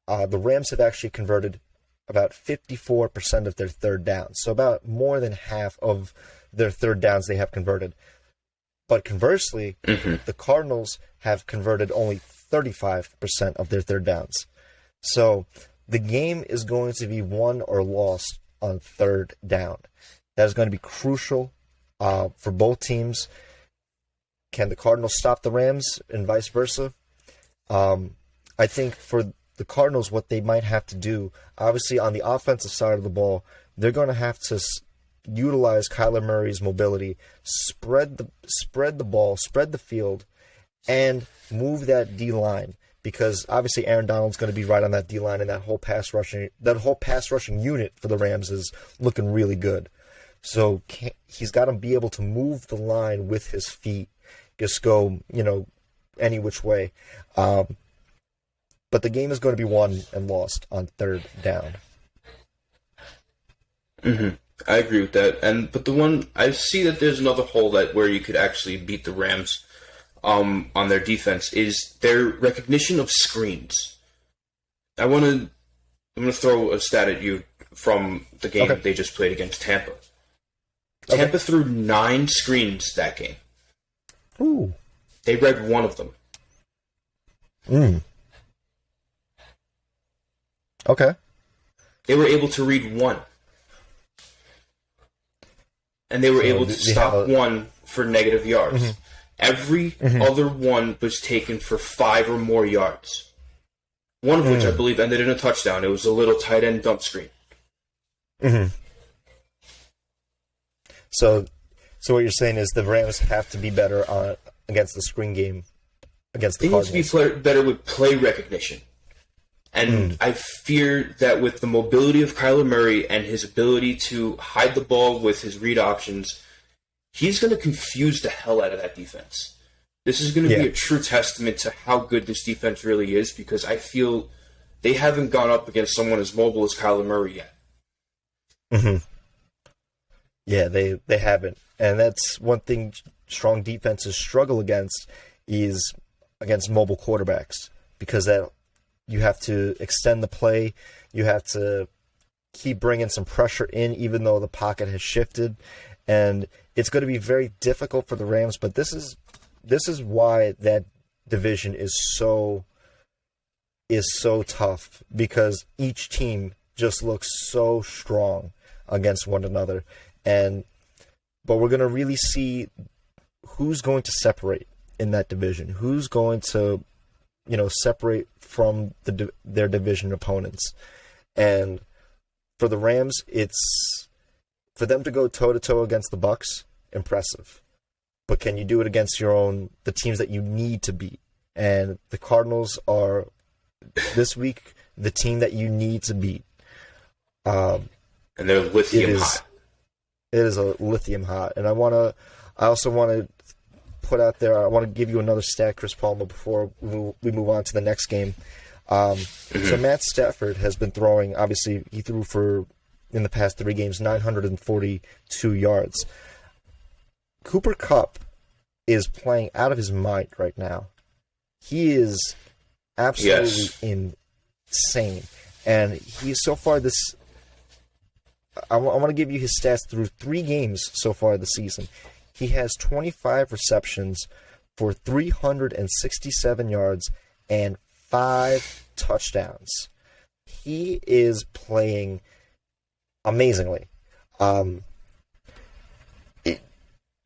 The Rams have actually converted about 54% of their third downs, so about more than half of their third downs they have converted. But conversely, the Cardinals have converted only 35% of their third downs. So the game is going to be won or lost on third down. That is going to be crucial for both teams. Can the Cardinals stop the Rams and vice versa? I think for the Cardinals, what they might have to do, obviously on the offensive side of the ball, they're going to have to utilize Kyler Murray's mobility, spread the ball, spread the field, and move that D-line. Because obviously Aaron Donald's going to be right on that D-line, and that whole pass rushing unit for the Rams is looking really good. So he's got to be able to move the line with his feet, just go, any which way. But the game is going to be won and lost on third down. I agree with that. But the one I see that there's another hole where you could actually beat the Rams on their defense is their recognition of screens. I'm gonna throw a stat at you from the game that they just played against Tampa. Tampa threw 9 screens that game. Ooh. They read one of them. Okay. They were able to read one. And they were able to stop one for negative yards. Every other one was taken for 5 or more yards. One of which I believe ended in a touchdown. It was a little tight end dump screen. So what you're saying is the Rams have to be better against the screen game against the Cardinals. They need to be better with play recognition. And I fear that with the mobility of Kyler Murray and his ability to hide the ball with his read options, he's going to confuse the hell out of that defense. This is going to be a true testament to how good this defense really is, because I feel they haven't gone up against someone as mobile as Kyler Murray yet. Yeah, they haven't. And that's one thing strong defenses struggle against is against mobile quarterbacks, because you have to extend the play. You have to keep bringing some pressure in, even though the pocket has shifted. And it's going to be very difficult for the Rams, but this is why that division is so tough, because each team just looks so strong against one another. But we're going to really see who's going to separate in that division, who's going to separate from their division opponents. And for the Rams, it's for them to go toe-to-toe against the Bucs, impressive. But can you do it against the teams that you need to beat? And the Cardinals are, this week, the team that you need to beat. And they're lithium hot. It is a lithium hot. And I also want to put out there, I want to give you another stat, Chris Palmer, before we move on to the next game. So Matt Stafford has been throwing, obviously he threw for, in the past 3 games, 942 yards. Cooper Kupp is playing out of his mind right now. He is absolutely insane. And he's so far this... I want to give you his stats through 3 games so far this season. He has 25 receptions for 367 yards and 5 touchdowns. He is playing amazingly.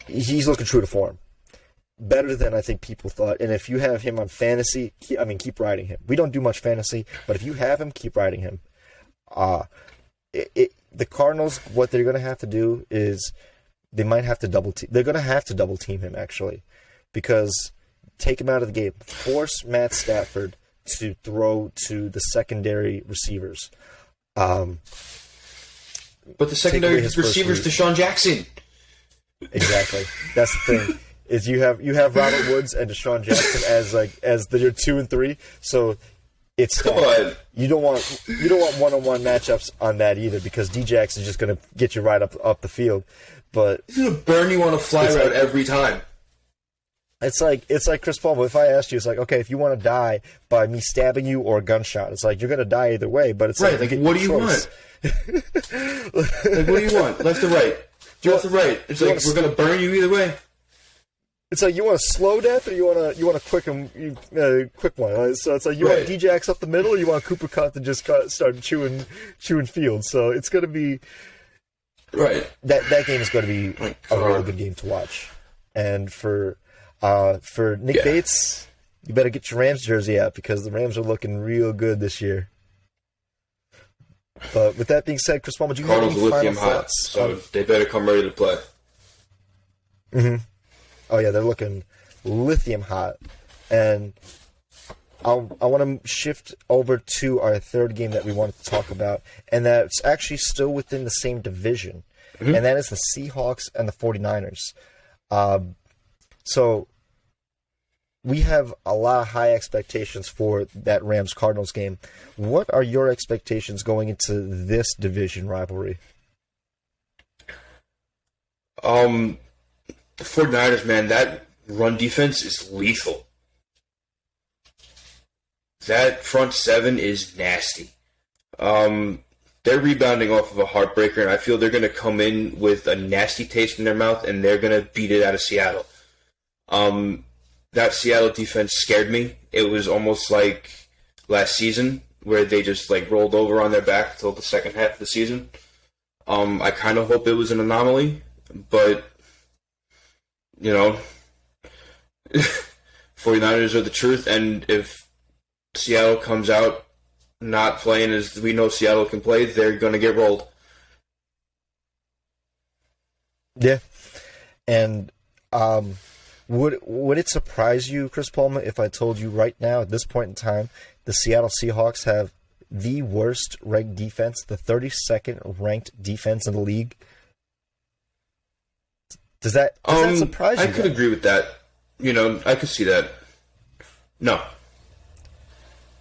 he's looking true to form. Better than I think people thought. And if you have him on fantasy, keep riding him. We don't do much fantasy, but if you have him, keep riding him. The Cardinals, what they're going to have to do is they might have to double team. They're going to have to double team him, actually, because take him out of the game. Force Matt Stafford to throw to the secondary receivers. But the secondary receivers, Deshaun Jackson. Exactly. That's the thing. Is you have Robert Woods and Deshaun Jackson as your 2 and 3. So it's you don't want one-on-one matchups on that either, because D-Jax is just going to get you right up the field. But he's going to burn you on a fly route every time. It's like Chris Paul. But if I asked you, it's like, okay, if you want to die by me stabbing you or a gunshot, it's like you're going to die either way. But it's right. Like what do you want? Like what do you want? Left or right? Left or right? It's like we're going to burn you either way. It's like you want a slow death or you want a quick one. So it's like you want D-Jax up the middle, or you want Cooper Kupp to just start chewing field. So it's going to be right. That game is going to be a really good game to watch. And for Nick Bates, you better get your Rams jersey out, because the Rams are looking real good this year. But with that being said, Chris Paul, do you have any final thoughts? So they better come ready to play. Mm-hmm. Oh yeah, they're looking lithium hot, and I want to shift over to our third game that we wanted to talk about, and that's actually still within the same division, and that is the Seahawks and the 49ers. So we have a lot of high expectations for that Rams-Cardinals game. What are your expectations going into this division rivalry? The 49ers, man, that run defense is lethal. That front seven is nasty. They're rebounding off of a heartbreaker, and I feel they're going to come in with a nasty taste in their mouth, and they're going to beat it out of Seattle. That Seattle defense scared me. It was almost like last season, where they just rolled over on their back until the second half of the season. I kind of hope it was an anomaly, but 49ers are the truth, and if Seattle comes out not playing as we know Seattle can play, they're going to get rolled. Yeah. And would it surprise you, Chris Palmer, if I told you right now, at this point in time, the Seattle Seahawks have the worst ranked defense, the 32nd ranked defense in the league? Does that surprise you? I could agree with that. I could see that. No.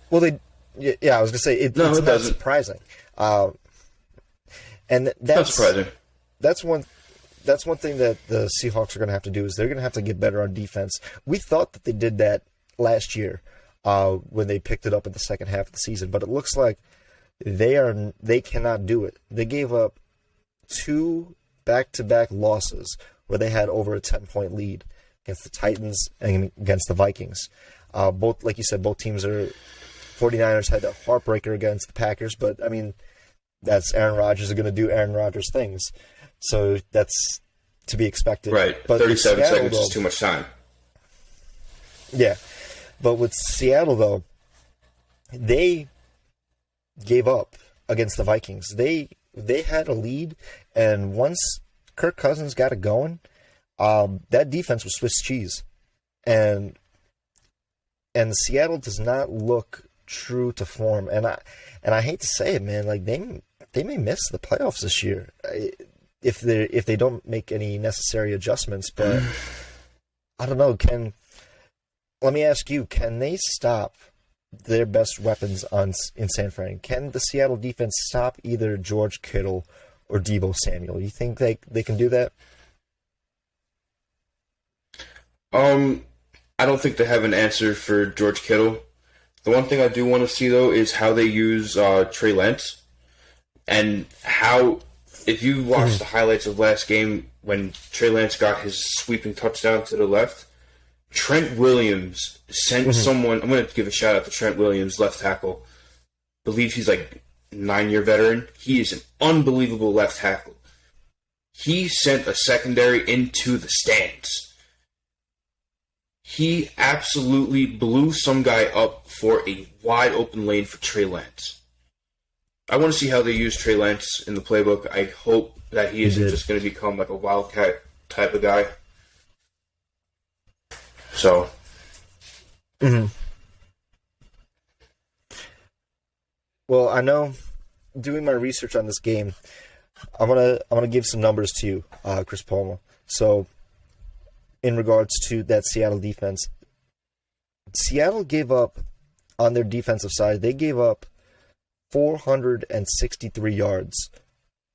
Well, I was going to say, it's not surprising. And that's not surprising. That's one thing that the Seahawks are going to have to do, is they're going to have to get better on defense. We thought that they did that last year when they picked it up in the second half of the season, but it looks like they cannot do it. They gave up 2 back-to-back losses where they had over a 10-point lead against the Titans and against the Vikings. Both, like you said, both teams 49ers had a heartbreaker against the Packers, but, I mean, that's Aaron Rodgers are going to do Aaron Rodgers things. So that's to be expected. Right, but 37 seconds is too much time. Yeah. But with Seattle, though, they gave up against the Vikings. They had a lead, and once Kirk Cousins got it going, that defense was Swiss cheese. And Seattle does not look true to form. And I hate to say it, man, they may miss the playoffs this year if they don't make any necessary adjustments. But I don't know. Let me ask you: can they stop their best weapons in San Fran? Can the Seattle defense stop either George Kittle or Deebo Samuel? You think they can do that? I don't think they have an answer for George Kittle. The one thing I do want to see, though, is how they use Trey Lance, and how, if you watch the highlights of last game when Trey Lance got his sweeping touchdown to the left, Trent Williams sent someone. I'm going to give a shout out to Trent Williams, left tackle. Believe he's 9-year veteran. He is an unbelievable left tackle. he sent a secondary into the stands. He absolutely blew some guy up for a wide open lane for Trey Lance. I want to see how they use Trey Lance in the playbook. I hope that he isn't just going to become like a wildcat type of guy. So. Mm-hmm. Well, I know, doing my research on this game, I'm gonna give some numbers to you, Chris Palma. So, in regards to that Seattle defense, Seattle gave up, on their defensive side, they gave up 463 yards,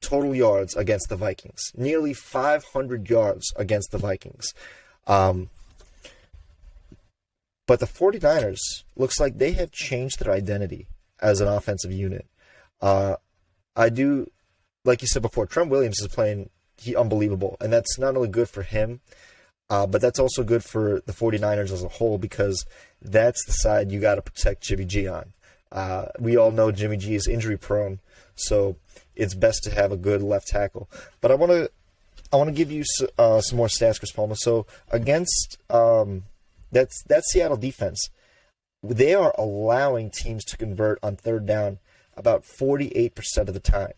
total yards against the Vikings. Nearly 500 yards against the Vikings. But the 49ers, looks like they have changed their identity as an offensive unit. I do, like you said before, Trent Williams is playing unbelievable, and that's not only good for him, but that's also good for the 49ers as a whole, because that's the side you got to protect Jimmy G on. We all know Jimmy G is injury prone, so it's best to have a good left tackle. But I want to give you some more stats, Chris Palma. So against that Seattle defense, they are allowing teams to convert on third down about 48% of the time.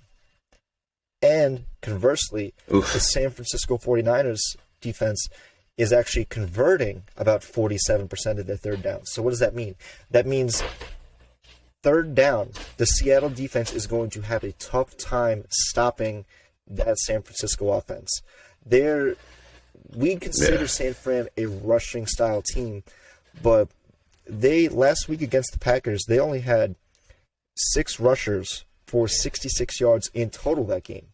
And conversely, the San Francisco 49ers defense is actually converting about 47% of their third down. So what does that mean? That means third down, the Seattle defense is going to have a tough time stopping that San Francisco offense. We consider San Fran a rushing style team, but last week against the Packers, they only had 6 rushers for 66 yards in total that game.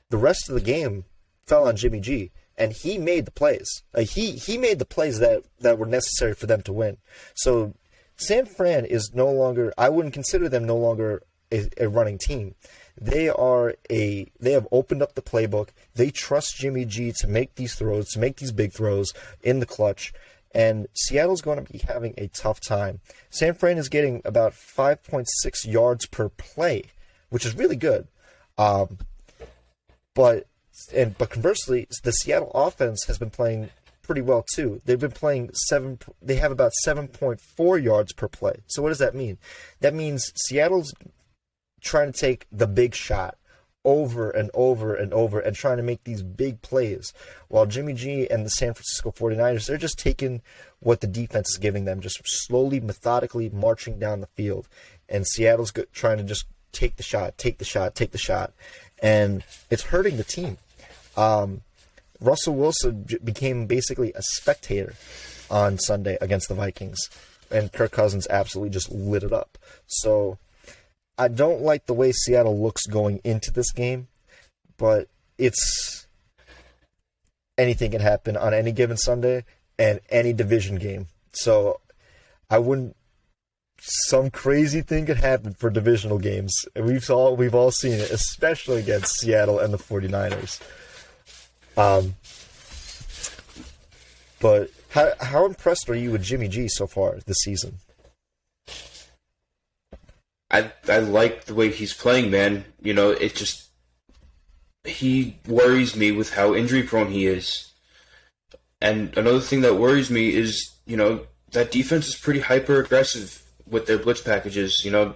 The rest of the game fell on Jimmy G, and he made the plays. He made the plays that were necessary for them to win. So San Fran is no longer, I wouldn't consider them no longer a running team. They have opened up the playbook. They trust Jimmy G to make these throws, to make these big throws in the clutch. And Seattle's going to be having a tough time. San Fran is getting about 5.6 yards per play, which is really good. But conversely, the Seattle offense has been playing pretty well too. They've been playing they have about 7.4 yards per play. So what does that mean? That means Seattle's trying to take the big shot over and over and over and trying to make these big plays, while Jimmy G and the San Francisco 49ers, they're just taking what the defense is giving them, just slowly, methodically marching down the field. And Seattle's trying to just take the shot, and it's hurting the team. Russell Wilson became basically a spectator on Sunday against the Vikings, and Kirk Cousins absolutely just lit it up. So I don't like the way Seattle looks going into this game, but anything can happen on any given Sunday and any division game. So some crazy thing could happen for divisional games. And we've all seen it, especially against Seattle and the 49ers. But how impressed are you with Jimmy G so far this season? I like the way he's playing, man. You know, he worries me with how injury prone he is. And another thing that worries me is, you know, that defense is pretty hyper aggressive with their blitz packages. You know,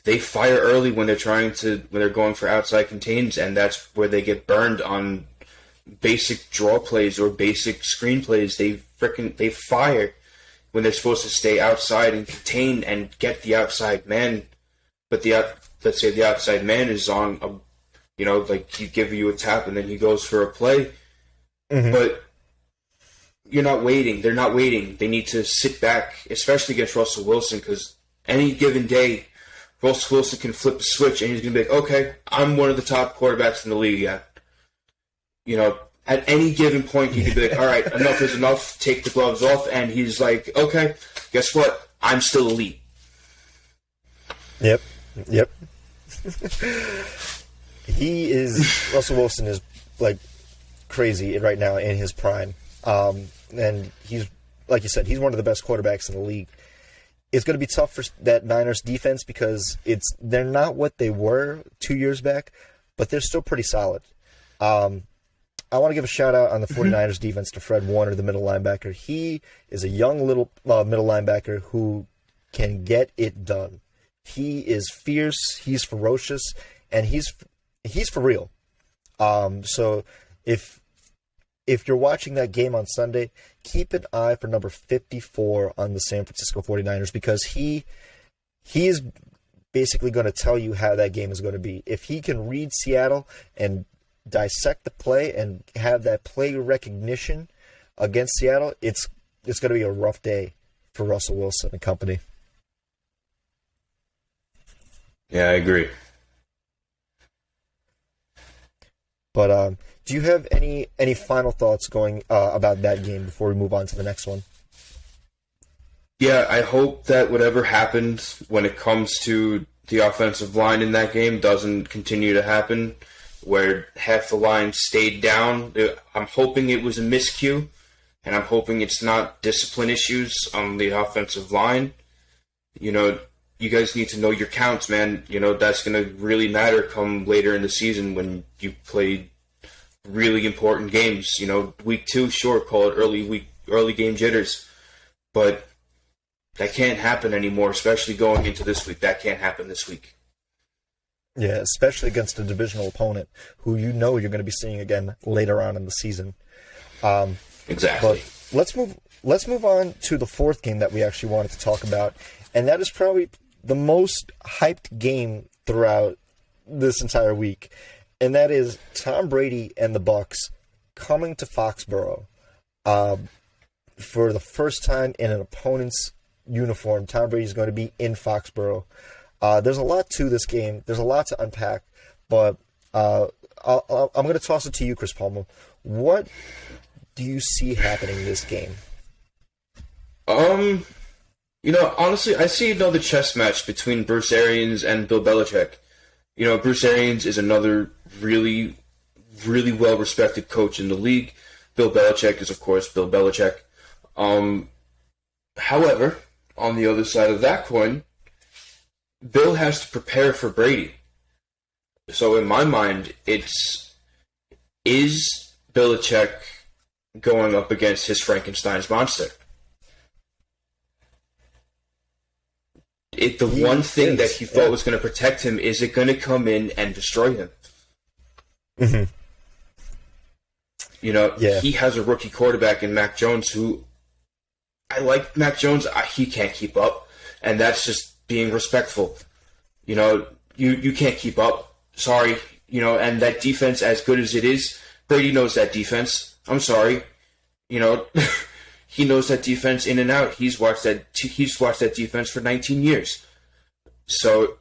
they fire early when they're going for outside contains, and that's where they get burned on basic draw plays or basic screen plays. They fire when they're supposed to stay outside and contain and get the outside man. But let's say the outside man is on like he'd give you a tap and then he goes for a play. Mm-hmm. But you're not waiting. They're not waiting. They need to sit back, especially against Russell Wilson, because any given day, Russell Wilson can flip a switch and he's going to be like, okay, I'm one of the top quarterbacks in the league yet. You know, at any given point, he could be like, all right, enough is enough, take the gloves off, and he's like, okay, guess what? I'm still elite. Yep. Russell Wilson is like crazy right now in his prime. And he's, like you said, he's one of the best quarterbacks in the league. It's going to be tough for that Niners defense because they're not what they were 2 years back, but they're still pretty solid. I want to give a shout out on the 49ers defense to Fred Warner, the middle linebacker. He is a young little middle linebacker who can get it done. He is fierce, he's ferocious, and he's for real. So if you're watching that game on Sunday, keep an eye for number 54 on the San Francisco 49ers, because he is basically going to tell you how that game is going to be. If he can read Seattle and dissect the play and have that play recognition against Seattle, it's going to be a rough day for Russell Wilson and company. Yeah, I agree. But do you have any final thoughts going about that game before we move on to the next one? Yeah, I hope that whatever happened when it comes to the offensive line in that game doesn't continue to happen, where half the line stayed down. I'm hoping it was a miscue, and I'm hoping it's not discipline issues on the offensive line. You know, you guys need to know your counts, man. You know, that's going to really matter come later in the season when you play really important games. You know, week 2, sure, call it early game jitters, but that can't happen anymore, especially going into this week. That can't happen this week. Yeah, especially against a divisional opponent who you know you're going to be seeing again later on in the season. Exactly. But let's move on to the fourth game that we actually wanted to talk about, and that is probably the most hyped game throughout this entire week, and that is Tom Brady and the Bucs coming to Foxborough for the first time in an opponent's uniform. Tom Brady is going to be in Foxborough. There's a lot to this game. There's a lot to unpack, but I'm going to toss it to you, Chris Palmer. What do you see happening in this game? You know, honestly, I see another chess match between Bruce Arians and Bill Belichick. You know, Bruce Arians is another really, really well-respected coach in the league. Bill Belichick is, of course, Bill Belichick. However, on the other side of that coin, Bill has to prepare for Brady. So in my mind, is Belichick going up against his Frankenstein's monster? The one thing that he thought was going to protect him, is it going to come in and destroy him? Mm-hmm. You know, He has a rookie quarterback in Mac Jones who, I like Mac Jones. He can't keep up, and that's just being respectful. You know, you can't keep up. Sorry. You know, and that defense, as good as it is, Brady knows that defense. I'm sorry. You know, he knows that defense in and out. He's watched that defense for 19 years. So,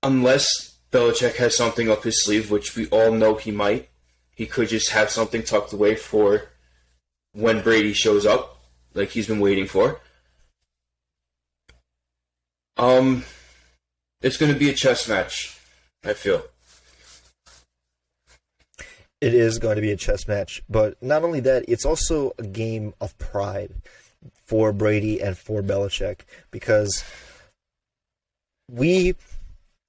unless Belichick has something up his sleeve, which we all know he might, he could just have something tucked away for when Brady shows up, like he's been waiting for. It's going to be a chess match, I feel. It is going to be a chess match, but not only that, it's also a game of pride for Brady and for Belichick, because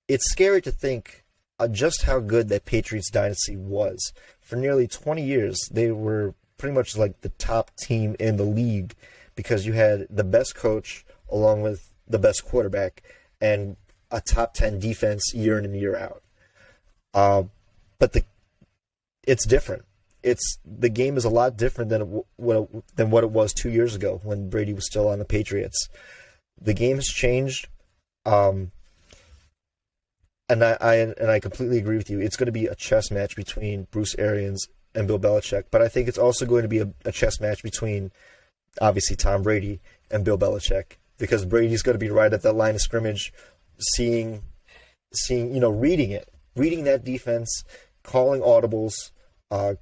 it's scary to think just how good that Patriots dynasty was. For nearly 20 years, they were pretty much like the top team in the league, because you had the best coach along with the best quarterback and a top 10 defense year in and year out. But it's different. The game is a lot different than what it was 2 years ago when Brady was still on the Patriots. The game has changed, and I completely agree with you. It's going to be a chess match between Bruce Arians and Bill Belichick, but I think it's also going to be a chess match between, obviously, Tom Brady and Bill Belichick, because Brady's going to be right at that line of scrimmage, seeing, reading that defense, calling audibles,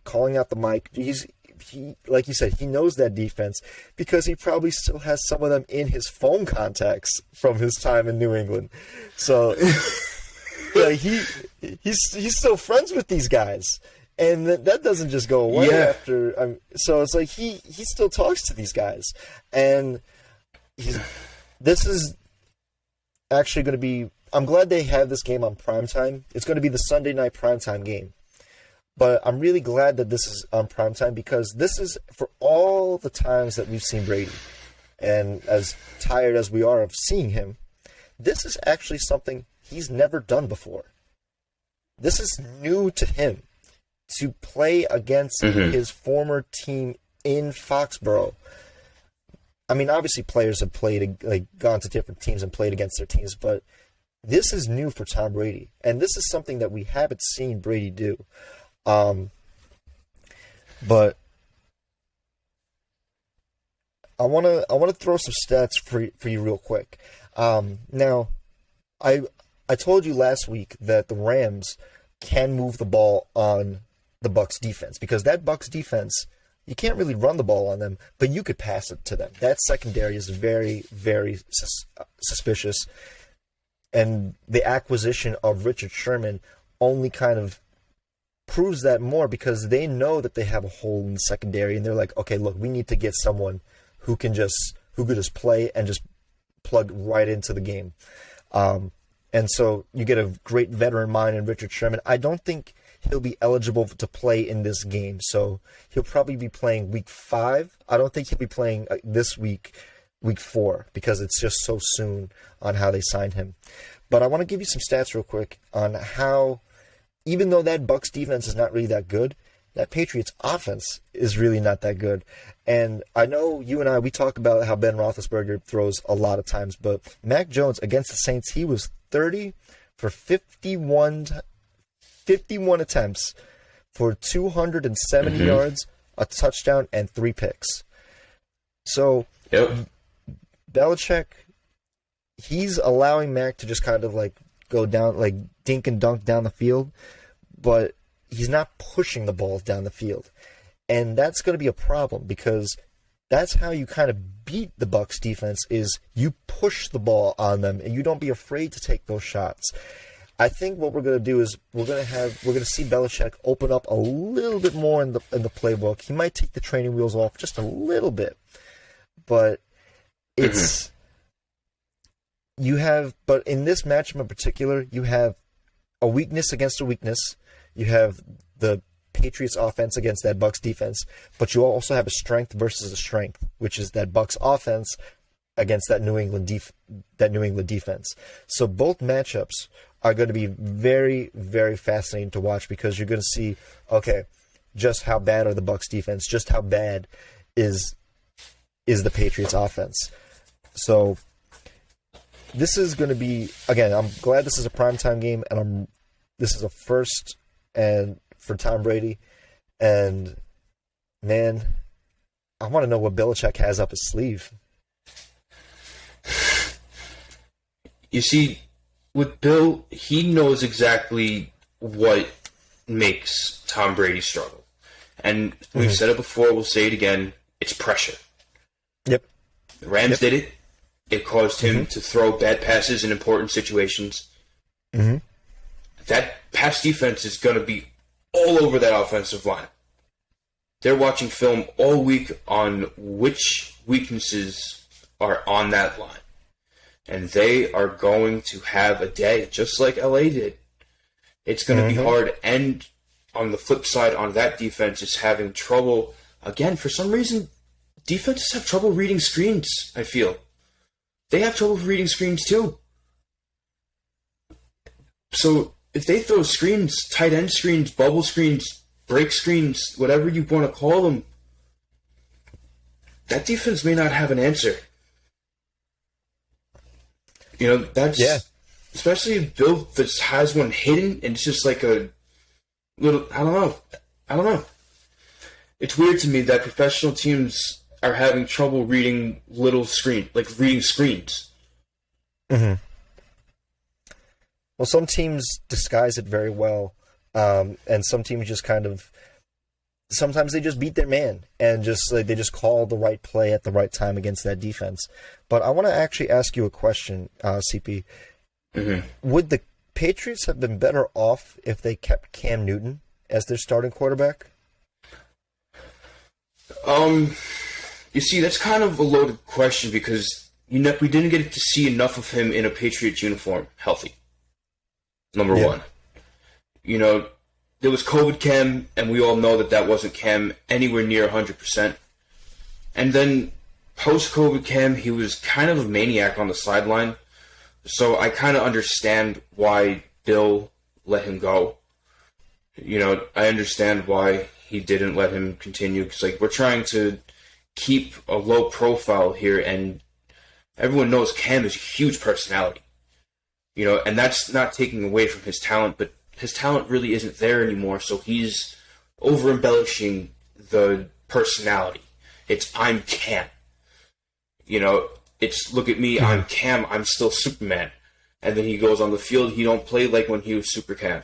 calling out the mic. He, like you said, he knows that defense because he probably still has some of them in his phone contacts from his time in New England. So he's still friends with these guys, and that doesn't just go away after. So it's like he still talks to these guys, and this is actually going to be. I'm glad they have this game on primetime. It's going to be the Sunday night primetime game. But I'm really glad that this is on primetime because this is for all the times that we've seen Brady. And as tired as we are of seeing him, this is actually something he's never done before. This is new to him to play against his former team in Foxborough. I mean, obviously players have gone to different teams and played against their teams, but this is new for Tom Brady. And this is something that we haven't seen Brady do. But I want to throw some stats for you real quick. Now, I told you last week that the Rams can move the ball on the Bucs defense because that Bucs defense, you can't really run the ball on them, but you could pass it to them. That secondary is very, very suspicious, and the acquisition of Richard Sherman only kind of proves that more because they know that they have a hole in the secondary, and they're like, okay, look, we need to get someone who could just play and just plug right into the game. And so you get a great veteran mind in Richard Sherman. I don't think he'll be eligible to play in this game, so he'll probably be playing week 5. I don't think he'll be playing this week 4, because it's just so soon on how they signed him. But I want to give you some stats real quick on how, even though that Bucs defense is not really that good, that Patriots offense is really not that good. And I know you and I, we talk about how Ben Roethlisberger throws a lot of times, but Mac Jones against the Saints, he was 30 for 51 attempts for 270 yards, a touchdown, and 3 picks. So, Belichick, he's allowing Mac to just kind of like go down, like dink and dunk down the field, but he's not pushing the ball down the field. And that's going to be a problem because that's how you kind of beat the Bucs defense, is you push the ball on them and you don't be afraid to take those shots. I think what we're going to do is we're going to see Belichick open up a little bit more in the playbook. He might take the training wheels off just a little bit, but it's but in this matchup in particular, you have a weakness against a weakness. You have the Patriots offense against that Bucs defense, but you also have a strength versus a strength, which is that Bucs offense against that New England defense. So both matchups are going to be very, very fascinating to watch because you're going to see, okay, just how bad are the Bucs defense, just how bad is the Patriots offense. So this is going to be, again, I'm glad this is a primetime game, and this is a first and for Tom Brady, and man, I want to know what Belichick has up his sleeve. You see, with Bill, he knows exactly what makes Tom Brady struggle. And we've said it before, we'll say it again, it's pressure. Yep. The Rams did it. It caused him to throw bad passes in important situations. That pass defense is going to be all over that offensive line. They're watching film all week on which weaknesses are on that line. And they are going to have a day, just like LA did. It's going to be hard. And on the flip side, on that defense, is having trouble. Again, for some reason, defenses have trouble reading screens, I feel. They have trouble reading screens too. So if they throw screens, tight end screens, bubble screens, break screens, whatever you want to call them, that defense may not have an answer. You know, that's... Yeah. Especially if Bill just has one hidden and it's just like a little... I don't know. It's weird to me that professional teams are having trouble reading reading screens. Well, some teams disguise it very well, and some teams just kind of... Sometimes they just beat their man and they just call the right play at the right time against that defense. But I want to actually ask you a question, CP. Would the Patriots have been better off if they kept Cam Newton as their starting quarterback? You see, that's kind of a loaded question because we didn't get to see enough of him in a Patriots uniform healthy. Number one. You know, there was COVID Cam, and we all know that wasn't Cam anywhere near 100%. And then post-COVID Cam, he was kind of a maniac on the sideline. So I kind of understand why Bill let him go. You know, I understand why he didn't let him continue. Because, like, we're trying to keep a low profile here, and everyone knows Cam is a huge personality. You know, and that's not taking away from his talent, but his talent really isn't there anymore, so he's over-embellishing the personality. It's, I'm Cam. You know, it's, look at me, I'm Cam, I'm still Superman. And then he goes on the field, he don't play like when he was Super Cam.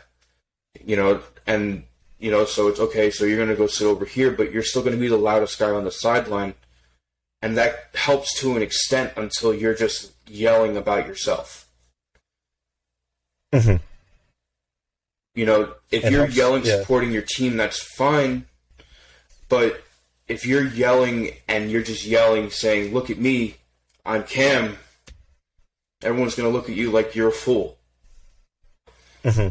You know, and, you know, so it's okay, so you're going to go sit over here, but you're still going to be the loudest guy on the sideline. And that helps to an extent until you're just yelling about yourself. Mm-hmm. You know, if you're yelling, supporting your team, that's fine. But if you're yelling and you're just yelling, saying, look at me, I'm Cam, everyone's going to look at you like you're a fool. Mm-hmm.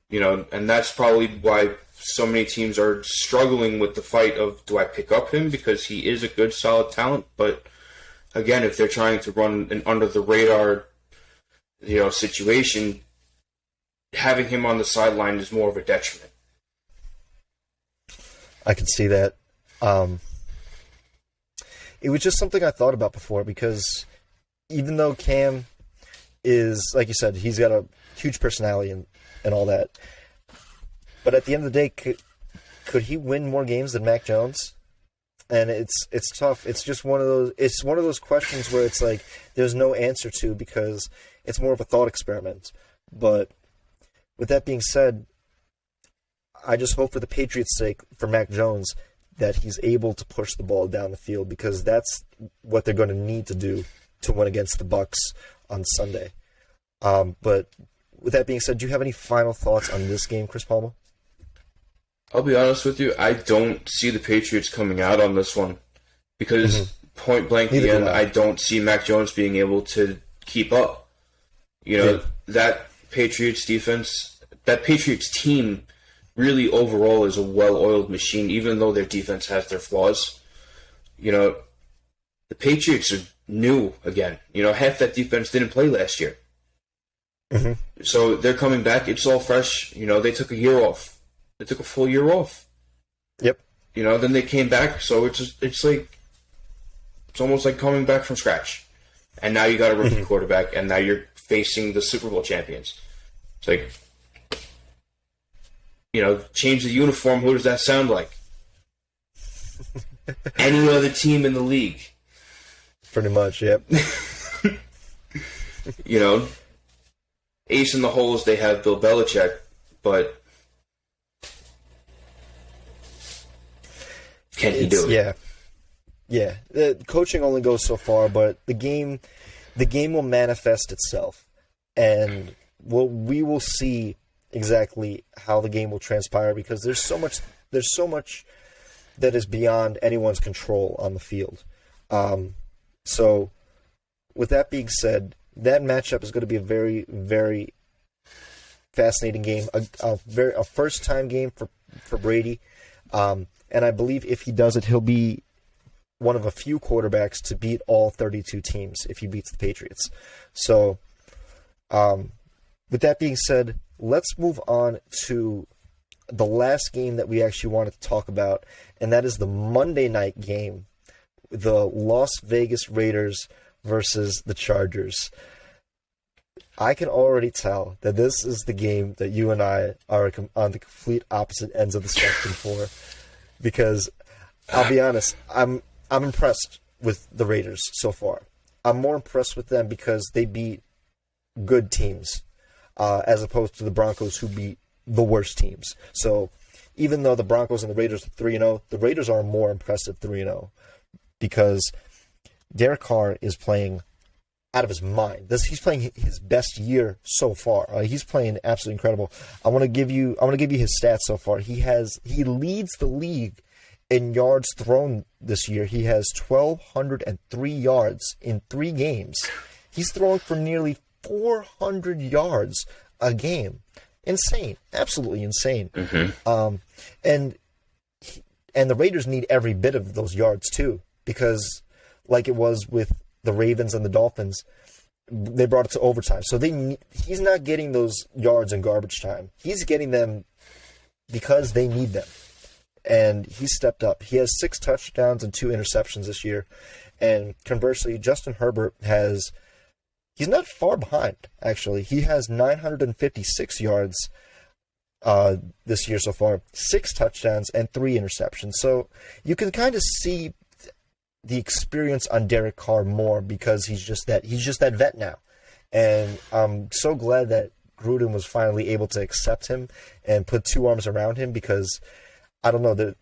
You know, and that's probably why so many teams are struggling with the fight of, do I pick up him? Because he is a good, solid talent. But again, if they're trying to run an under-the-radar, you know, situation, having him on the sideline is more of a detriment. I can see that. It was just something I thought about before, because even though Cam is, like you said, he's got a huge personality and all that, but at the end of the day, could he win more games than Mac Jones? And it's tough. It's just one of those questions where it's like there's no answer to, because it's more of a thought experiment. But with that being said, I just hope for the Patriots' sake, for Mac Jones, that he's able to push the ball down the field, because that's what they're going to need to do to win against the Bucs on Sunday. But with that being said, do you have any final thoughts on this game, Chris Palma? I'll be honest with you, I don't see the Patriots coming out on this one, because point blank the end, I don't see Mac Jones being able to keep up. You know, that Patriots defense, that Patriots team really overall is a well-oiled machine, even though their defense has their flaws. You know, the Patriots are new again. You know, half that defense didn't play last year. Mm-hmm. So they're coming back. It's all fresh. You know, they took a year off. They took a full year off. Yep. You know, then they came back, so it's almost like coming back from scratch. And now you got a rookie quarterback, and now you're facing the Super Bowl champions. It's like, you know, change the uniform, who does that sound like? Any other team in the league. Pretty much, yep. You know, ace in the holes, they have Bill Belichick, but can he do it? Yeah. Yeah. The coaching only goes so far, but the game will manifest itself. And we will see exactly how the game will transpire, because there's so much that is beyond anyone's control on the field. So with that being said, that matchup is going to be a very, very fascinating game, a first-time game for Brady. And I believe if he does it, he'll be one of a few quarterbacks to beat all 32 teams if he beats the Patriots. So with that being said, let's move on to the last game that we actually wanted to talk about, and that is the Monday night game, the Las Vegas Raiders versus the Chargers. I can already tell that this is the game that you and I are on the complete opposite ends of the spectrum for, because I'll be honest, I'm impressed with the Raiders so far. I'm more impressed with them because they beat good teams, as opposed to the Broncos, who beat the worst teams. So even though the Broncos and the Raiders are 3-0, the Raiders are a more impressive 3-0, because Derek Carr is playing out of his mind. He's playing his best year so far. He's playing absolutely incredible. I want to give you his stats so far. He leads the league in yards thrown this year. He has 1,203 yards in 3 games. He's throwing for nearly 400 yards a game. insane, absolutely insane. Mm-hmm. And the Raiders need every bit of those yards too, because like it was with the Ravens and the Dolphins, they brought it to overtime. So he's not getting those yards in garbage time. He's getting them because they need them. And he stepped up. He has 6 touchdowns and 2 interceptions this year. And conversely, Justin Herbert he's not far behind, actually. He has 956 yards this year so far, 6 touchdowns and 3 interceptions. So you can kind of see the experience on Derek Carr more because he's just that vet now. And I'm so glad that Gruden was finally able to accept him and put 2 arms around him, because I don't know,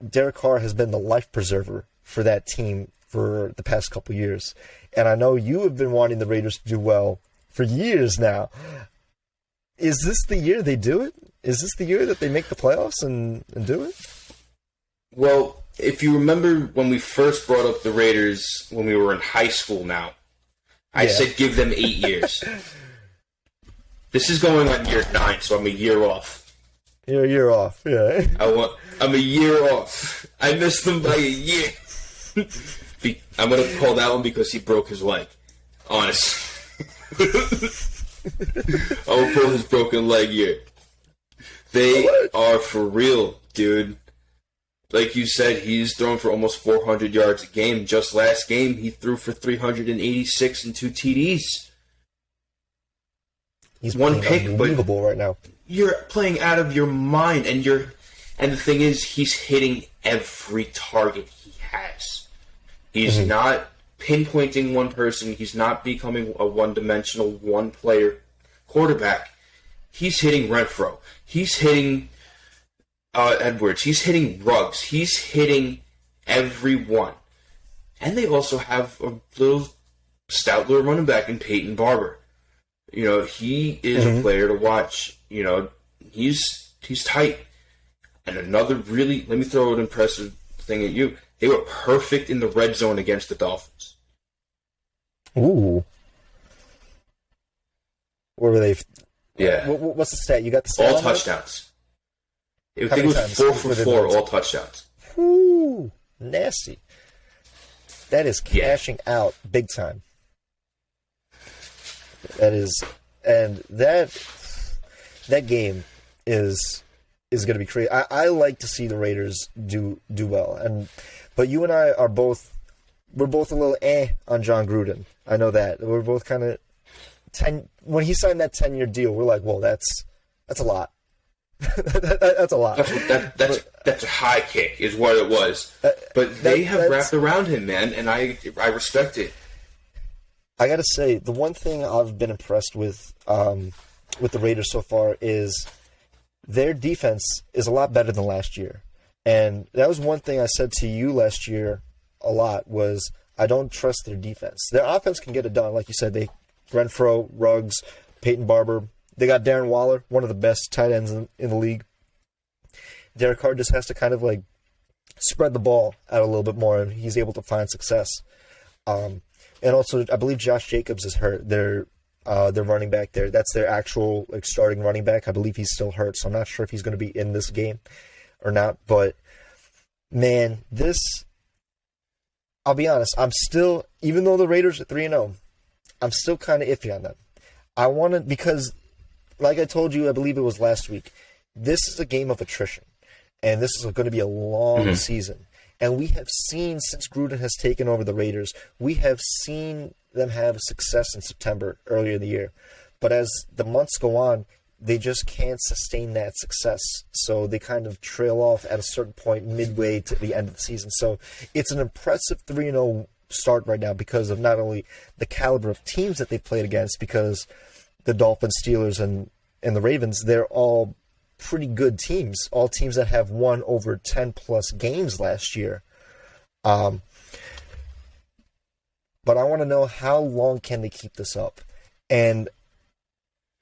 Derek Carr has been the life preserver for that team for the past couple years. And I know you have been wanting the Raiders to do well for years now. Is this the year they do it? Is this the year that they make the playoffs and do it? Well, if you remember when we first brought up the Raiders when we were in high school now, I said give them 8 years. This is going on year 9, so I'm a year off. You're a year off, yeah. I'm a year off. I missed them by a year. I'm going to call that one because he broke his leg. Honest. I will pull his broken leg here. They are for real, dude. Like you said, he's thrown for almost 400 yards a game. Just last game, he threw for 386 and 2 TDs. He's one pick, unbelievable right now. You're playing out of your mind, and the thing is, he's hitting every target he has. He's not pinpointing one person. He's not becoming a one-dimensional, one-player quarterback. He's hitting Renfro. He's hitting Edwards. He's hitting Ruggs. He's hitting everyone. And they also have a little stout little running back in Peyton Barber. You know, he is a player to watch. You know, he's tight. And another really, let me throw an impressive thing at you. They were perfect in the red zone against the Dolphins. Ooh. What were they? Yeah. What's the stat? You got the stat? All touchdowns. I think it was 4 for 4, all touchdowns. Ooh, nasty. That is cashing out big time. That is, and that game is going to be crazy. I like to see the Raiders do well, but you and I are both a little on John Gruden. I know that we're both kind of when he signed that 10-year deal, we're like, well, that's a lot. That's a lot. That's a high kick, is what it was. But they have wrapped around him, man, and I respect it. I got to say, the one thing I've been impressed with the Raiders so far is their defense is a lot better than last year. And that was one thing I said to you last year a lot, was I don't trust their defense. Their offense can get it done. Like you said, Renfro, Ruggs, Peyton Barber. They got Darren Waller, one of the best tight ends in the league. Derek Carr just has to kind of like spread the ball out a little bit more, and he's able to find success. And also, I believe Josh Jacobs is hurt. Their running back there. That's their actual starting running back. I believe he's still hurt, so I'm not sure if he's going to be in this game or not. But man, I'll be honest. I'm still, even though the Raiders are 3-0, I'm still kind of iffy on them. Because, like I told you, I believe it was last week, this is a game of attrition, and this is going to be a long season. And we have seen, since Gruden has taken over the Raiders, we have seen them have success in September, earlier in the year. But as the months go on, they just can't sustain that success. So they kind of trail off at a certain point midway to the end of the season. So it's an impressive 3-0 start right now because of not only the caliber of teams that they've played against, because the Dolphins, Steelers, and the Ravens, they're all pretty good teams, all teams that have won over 10-plus games last year. But I want to know, how long can they keep this up? And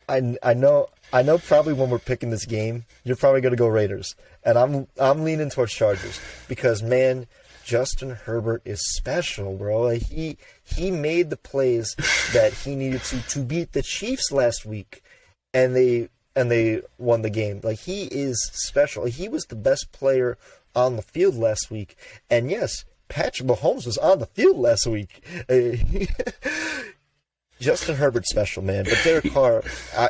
I know probably when we're picking this game, you're probably going to go Raiders, and I'm leaning towards Chargers because, man, Justin Herbert is special, bro. He made the plays that he needed to beat the Chiefs last week, and they and they won the game. Like, he is special. He was the best player on the field last week. And yes, Patrick Mahomes was on the field last week. Justin Herbert's special, man. But Derek Carr,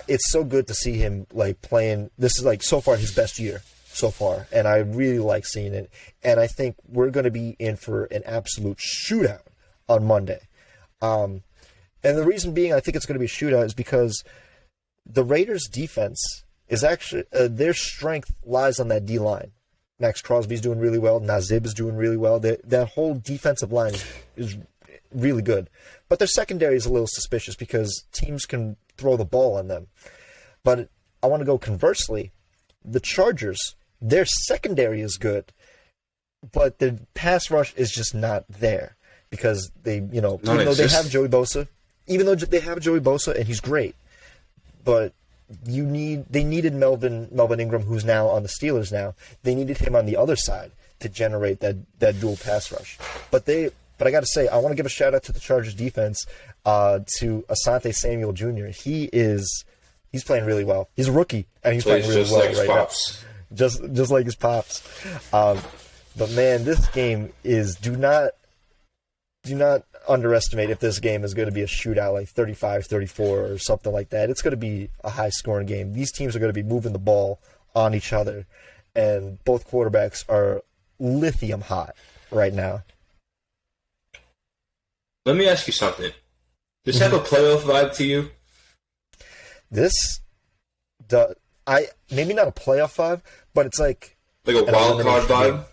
it's so good to see him like playing. This is like so far his best year so far, and I really like seeing it. And I think we're going to be in for an absolute shootout on Monday. And the reason being, I think it's going to be a shootout is because the Raiders' defense is actually their strength lies on that D line. Max Crosby's doing really well. Nazib is doing really well. That whole defensive line is really good. But their secondary is a little suspicious because teams can throw the ball on them. But I want to go conversely. The Chargers, their secondary is good, but the pass rush is just not there because even though they have Joey Bosa, and he's great, but they needed Melvin Ingram, who's now on the Steelers now. They needed him on the other side to generate that dual pass rush. But I got to say, I want to give a shout-out to the Chargers defense, to Asante Samuel Jr. He's playing really well. He's a rookie, and he's playing really well right now. Just like his pops. But, man, this game is... Do not underestimate if this game is going to be a shootout like 35-34 or something like that. It's going to be a high-scoring game. These teams are going to be moving the ball on each other, and both quarterbacks are lithium hot right now. Let me ask you something. Does this have a playoff vibe to you? Maybe not a playoff vibe, but it's like a wild card vibe? Game.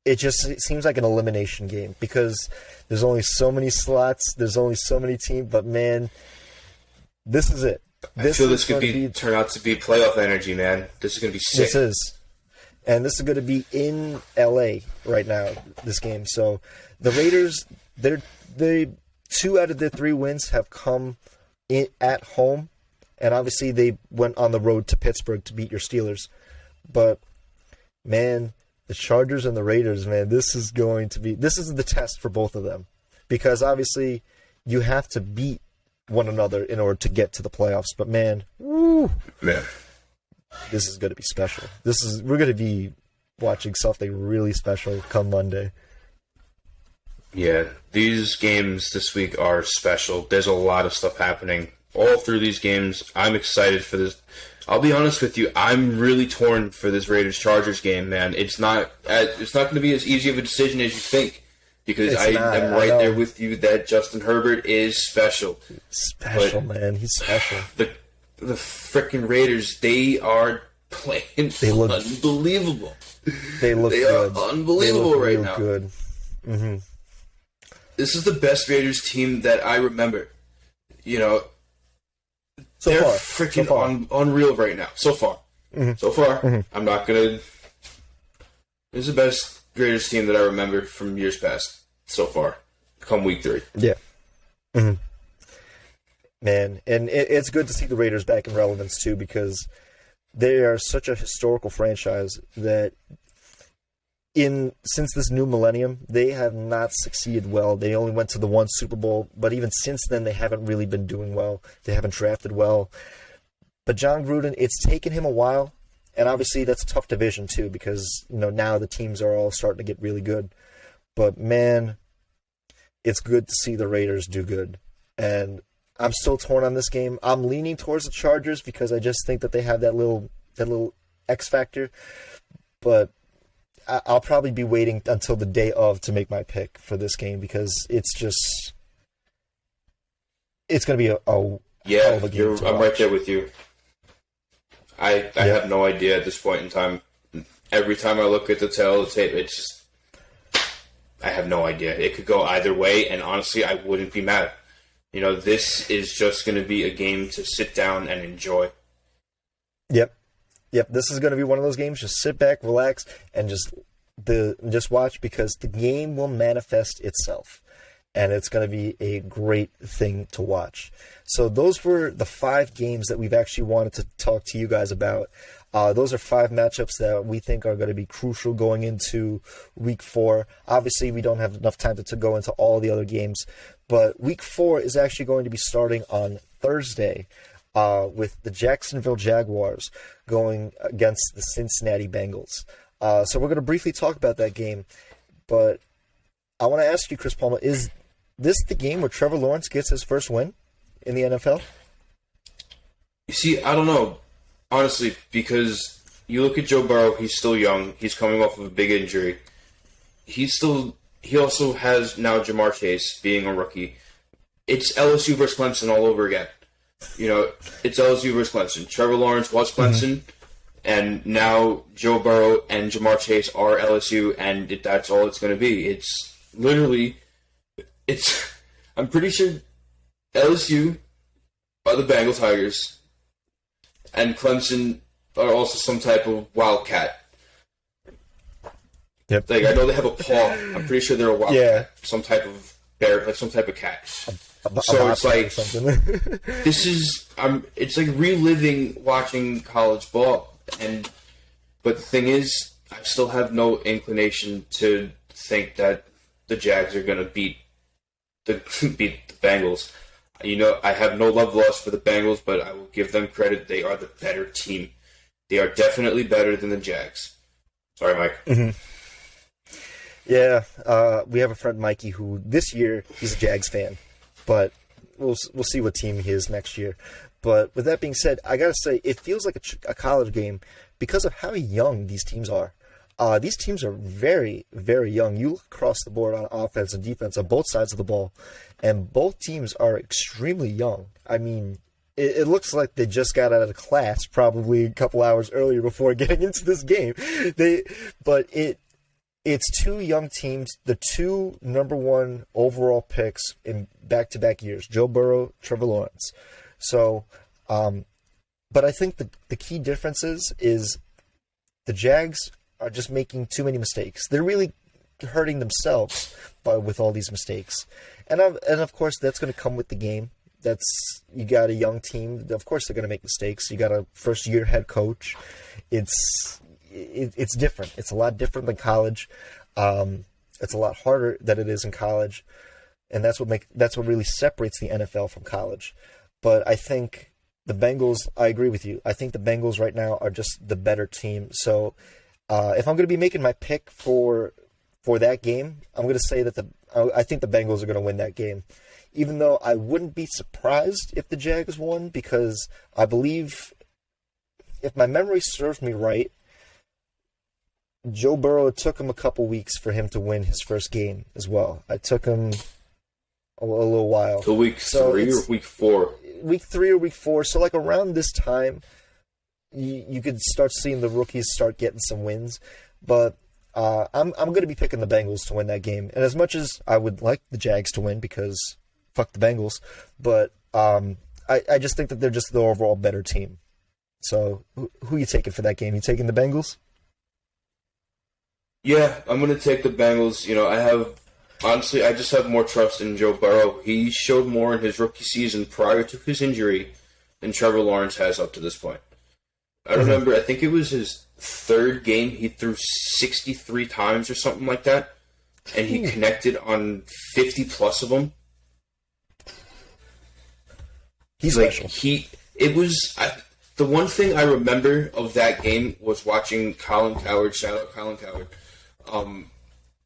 It seems like an elimination game because there's only so many slots, there's only so many teams, but man, this is it. I feel this could turn out to be playoff energy, man. This is going to be sick. This is. And this is going to be in LA right now, this game. So the Raiders, they 2 out of their 3 wins have come at home, and obviously they went on the road to Pittsburgh to beat your Steelers. But man, the Chargers and the Raiders, man, this is the test for both of them, because obviously you have to beat one another in order to get to the playoffs. But man, this is going to be special. We're going to be watching something really special come Monday. Yeah, these games this week are special. There's a lot of stuff happening all through these games. I'm excited for this. I'll be honest with you, I'm really torn for this Raiders-Chargers game, man. It's not going to be as easy of a decision as you think, because I am right there with you that Justin Herbert is special. Man. He's special. The freaking Raiders, they are playing unbelievable. They are unbelievable right now. Good. Mm-hmm. This is the best Raiders team that I remember. They're freaking unreal right now. So far. Mm-hmm. I'm not going to... This is the best Raiders team that I remember from years past so far. Come week 3. Yeah. Mm-hmm. Man, and it's good to see the Raiders back in relevance, too, because they are such a historical franchise that... Since this new millennium, they have not succeeded well. They only went to the 1 Super Bowl, but even since then, they haven't really been doing well. They haven't drafted well. But John Gruden, it's taken him a while, and obviously that's a tough division too, because now the teams are all starting to get really good. But man, it's good to see the Raiders do good. And I'm still torn on this game. I'm leaning towards the Chargers because I just think that they have that little X factor. But I'll probably be waiting until the day of to make my pick for this game because it's going to be a hell of a game. I'm right there with you. I have no idea at this point in time. Every time I look at the tail of the tape, it's just I have no idea. It could go either way, and honestly, I wouldn't be mad. This is just going to be a game to sit down and enjoy. Yep, this is going to be one of those games. Just sit back, relax, and just watch, because the game will manifest itself, and it's going to be a great thing to watch. So those were the 5 games that we've actually wanted to talk to you guys about. Those are 5 matchups that we think are going to be crucial going into Week 4. Obviously, we don't have enough time to go into all the other games, but Week 4 is actually going to be starting on Thursday. with the Jacksonville Jaguars going against the Cincinnati Bengals. So we're going to briefly talk about that game, but I want to ask you, Chris Palmer, is this the game where Trevor Lawrence gets his first win in the NFL? You see, I don't know, honestly, because you look at Joe Burrow, he's still young. He's coming off of a big injury. He also has now Jamar Chase being a rookie. It's LSU versus Clemson all over again. It's LSU versus Clemson. Trevor Lawrence was Clemson, and now Joe Burrow and Jamar Chase are LSU, and that's all it's going to be. It's literally, I'm pretty sure LSU are the Bengal Tigers, and Clemson are also some type of wildcat. Yep. Like, I know they have a paw. I'm pretty sure they're a wildcat. Yeah. Some type of bear, like some type of cat. A So it's like something. it's like reliving watching college ball, but the thing is, I still have no inclination to think that the Jags are going to beat the Bengals. I have no love lost for the Bengals, but I will give them credit. They are the better team. They are definitely better than the Jags. Sorry, Mike. Mm-hmm. Yeah, we have a friend, Mikey, who this year he's a Jags fan, but we'll see what team he is next year. But with that being said, I gotta say it feels like a college game because of how young these teams are. These teams are very, very young. You look across the board on offense and defense on both sides of the ball, and both teams are extremely young. I mean, it looks like they just got out of class probably a couple hours earlier before getting into this game. It's two young teams, the two number one overall picks in back-to-back years, Joe Burrow, Trevor Lawrence. So, but I think the key differences is the Jags are just making too many mistakes. They're really hurting themselves with all these mistakes. And of course, that's going to come with the game. You got a young team. Of course, they're going to make mistakes. You got a first-year head coach. It's different. It's a lot different than college. It's a lot harder than it is in college, and that's what really separates the NFL from college. But I think the Bengals. I agree with you. I think the Bengals right now are just the better team. So if I'm going to be making my pick for that game, I'm going to say that I think the Bengals are going to win that game. Even though I wouldn't be surprised if the Jags won, because I believe, if my memory serves me right, Joe Burrow, it took him a couple weeks for him to win his first game as well. It took him a little while. So week 3 or week 4? Week 3 or week 4. So like around this time, you could start seeing the rookies start getting some wins. But I'm going to be picking the Bengals to win that game. And as much as I would like the Jags to win, because fuck the Bengals, but I just think that they're just the overall better team. So who are you taking for that game? You taking the Bengals? Yeah, I'm going to take the Bengals. I just have more trust in Joe Burrow. He showed more in his rookie season prior to his injury than Trevor Lawrence has up to this point. I remember, I think it was his third game, he threw 63 times or something like that, and he connected on 50 plus of them. He's special. The one thing I remember of that game was watching Colin Cowherd. Shout out Colin Cowherd.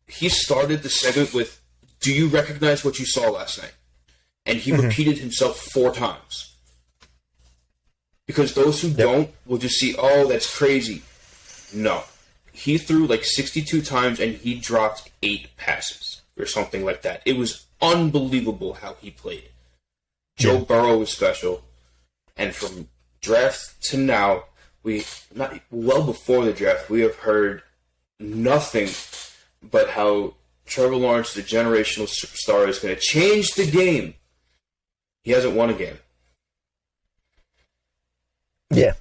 He started the segment with, "Do you recognize what you saw last night?" And he repeated himself 4 times. Because those who don't will just see, "Oh, that's crazy." No. He threw like 62 times and he dropped 8 passes or something like that. It was unbelievable how he played. Joe Burrow was special. And from draft to now, well before the draft, we have heard nothing but how Trevor Lawrence, the generational superstar, is going to change the game. He hasn't won a game. Yeah.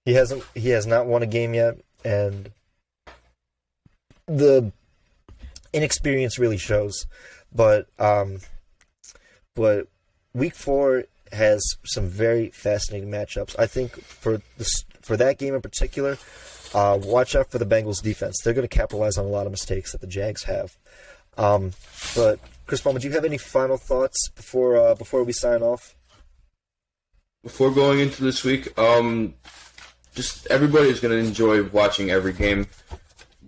He has not won a game yet, and the inexperience really shows. But week 4 has some very fascinating matchups. I think for that game in particular, watch out for the Bengals defense. They're going to capitalize on a lot of mistakes that the Jags have. But Chris Palmer, do you have any final thoughts before we sign off? before going into this week, just everybody is going to enjoy watching every game.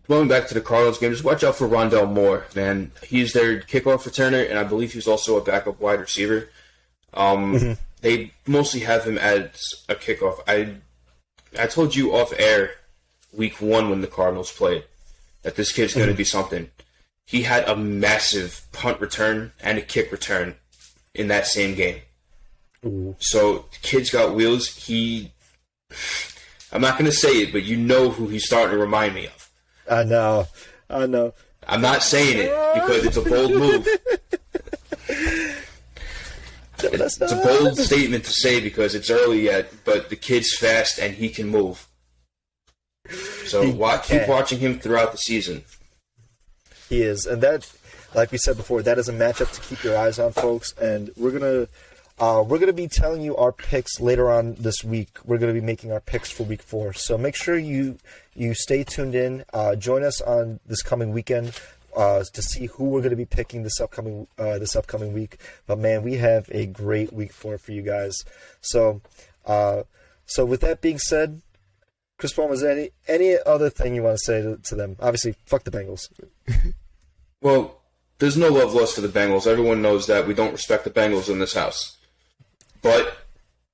Going back to the Cardinals game, just watch out for Rondell Moore, man. He's their kickoff returner, and I believe he's also a backup wide receiver. They mostly have him as a kickoff. I told you off air week 1 when the Cardinals played that this kid's going to be something. He had a massive punt return and a kick return in that same game. Ooh. So the kid's got wheels. I'm not going to say it, but you know who he's starting to remind me of. I know. I'm not saying it because it's a bold move. It's a bold statement to say because it's early yet, but the kid's fast and he can move. So keep watching him throughout the season. He is, and that, like we said before, that is a matchup to keep your eyes on, folks. And we're gonna be telling you our picks later on this week. We're gonna be making our picks for week 4. So make sure you stay tuned in. Join us on this coming weekend to see who we're gonna be picking this upcoming week. But man, we have a great week 4 for you guys. So with that being said, Chris Paul, is there any other thing you want to say to them? Obviously, fuck the Bengals. Well, there's no love lost for the Bengals. Everyone knows that. We don't respect the Bengals in this house. But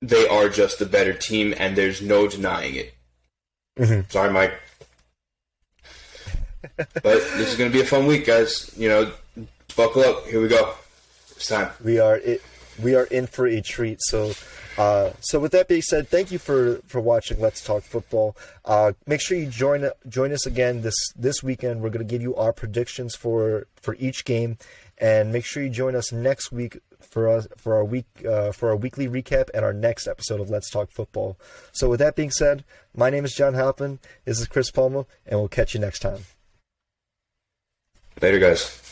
they are just the better team, and there's no denying it. Mm-hmm. Sorry, Mike. But this is going to be a fun week, guys. Buckle up. Here we go. It's time. We are in for a treat. So with that being said, thank you for watching Let's Talk Football. Make sure you join us again this weekend. We're going to give you our predictions for each game, and make sure you join us next week for our weekly recap and our next episode of Let's Talk Football. So with that being said, my name is John Halpin. This is Chris Palmer, and we'll catch you next time. Later, guys.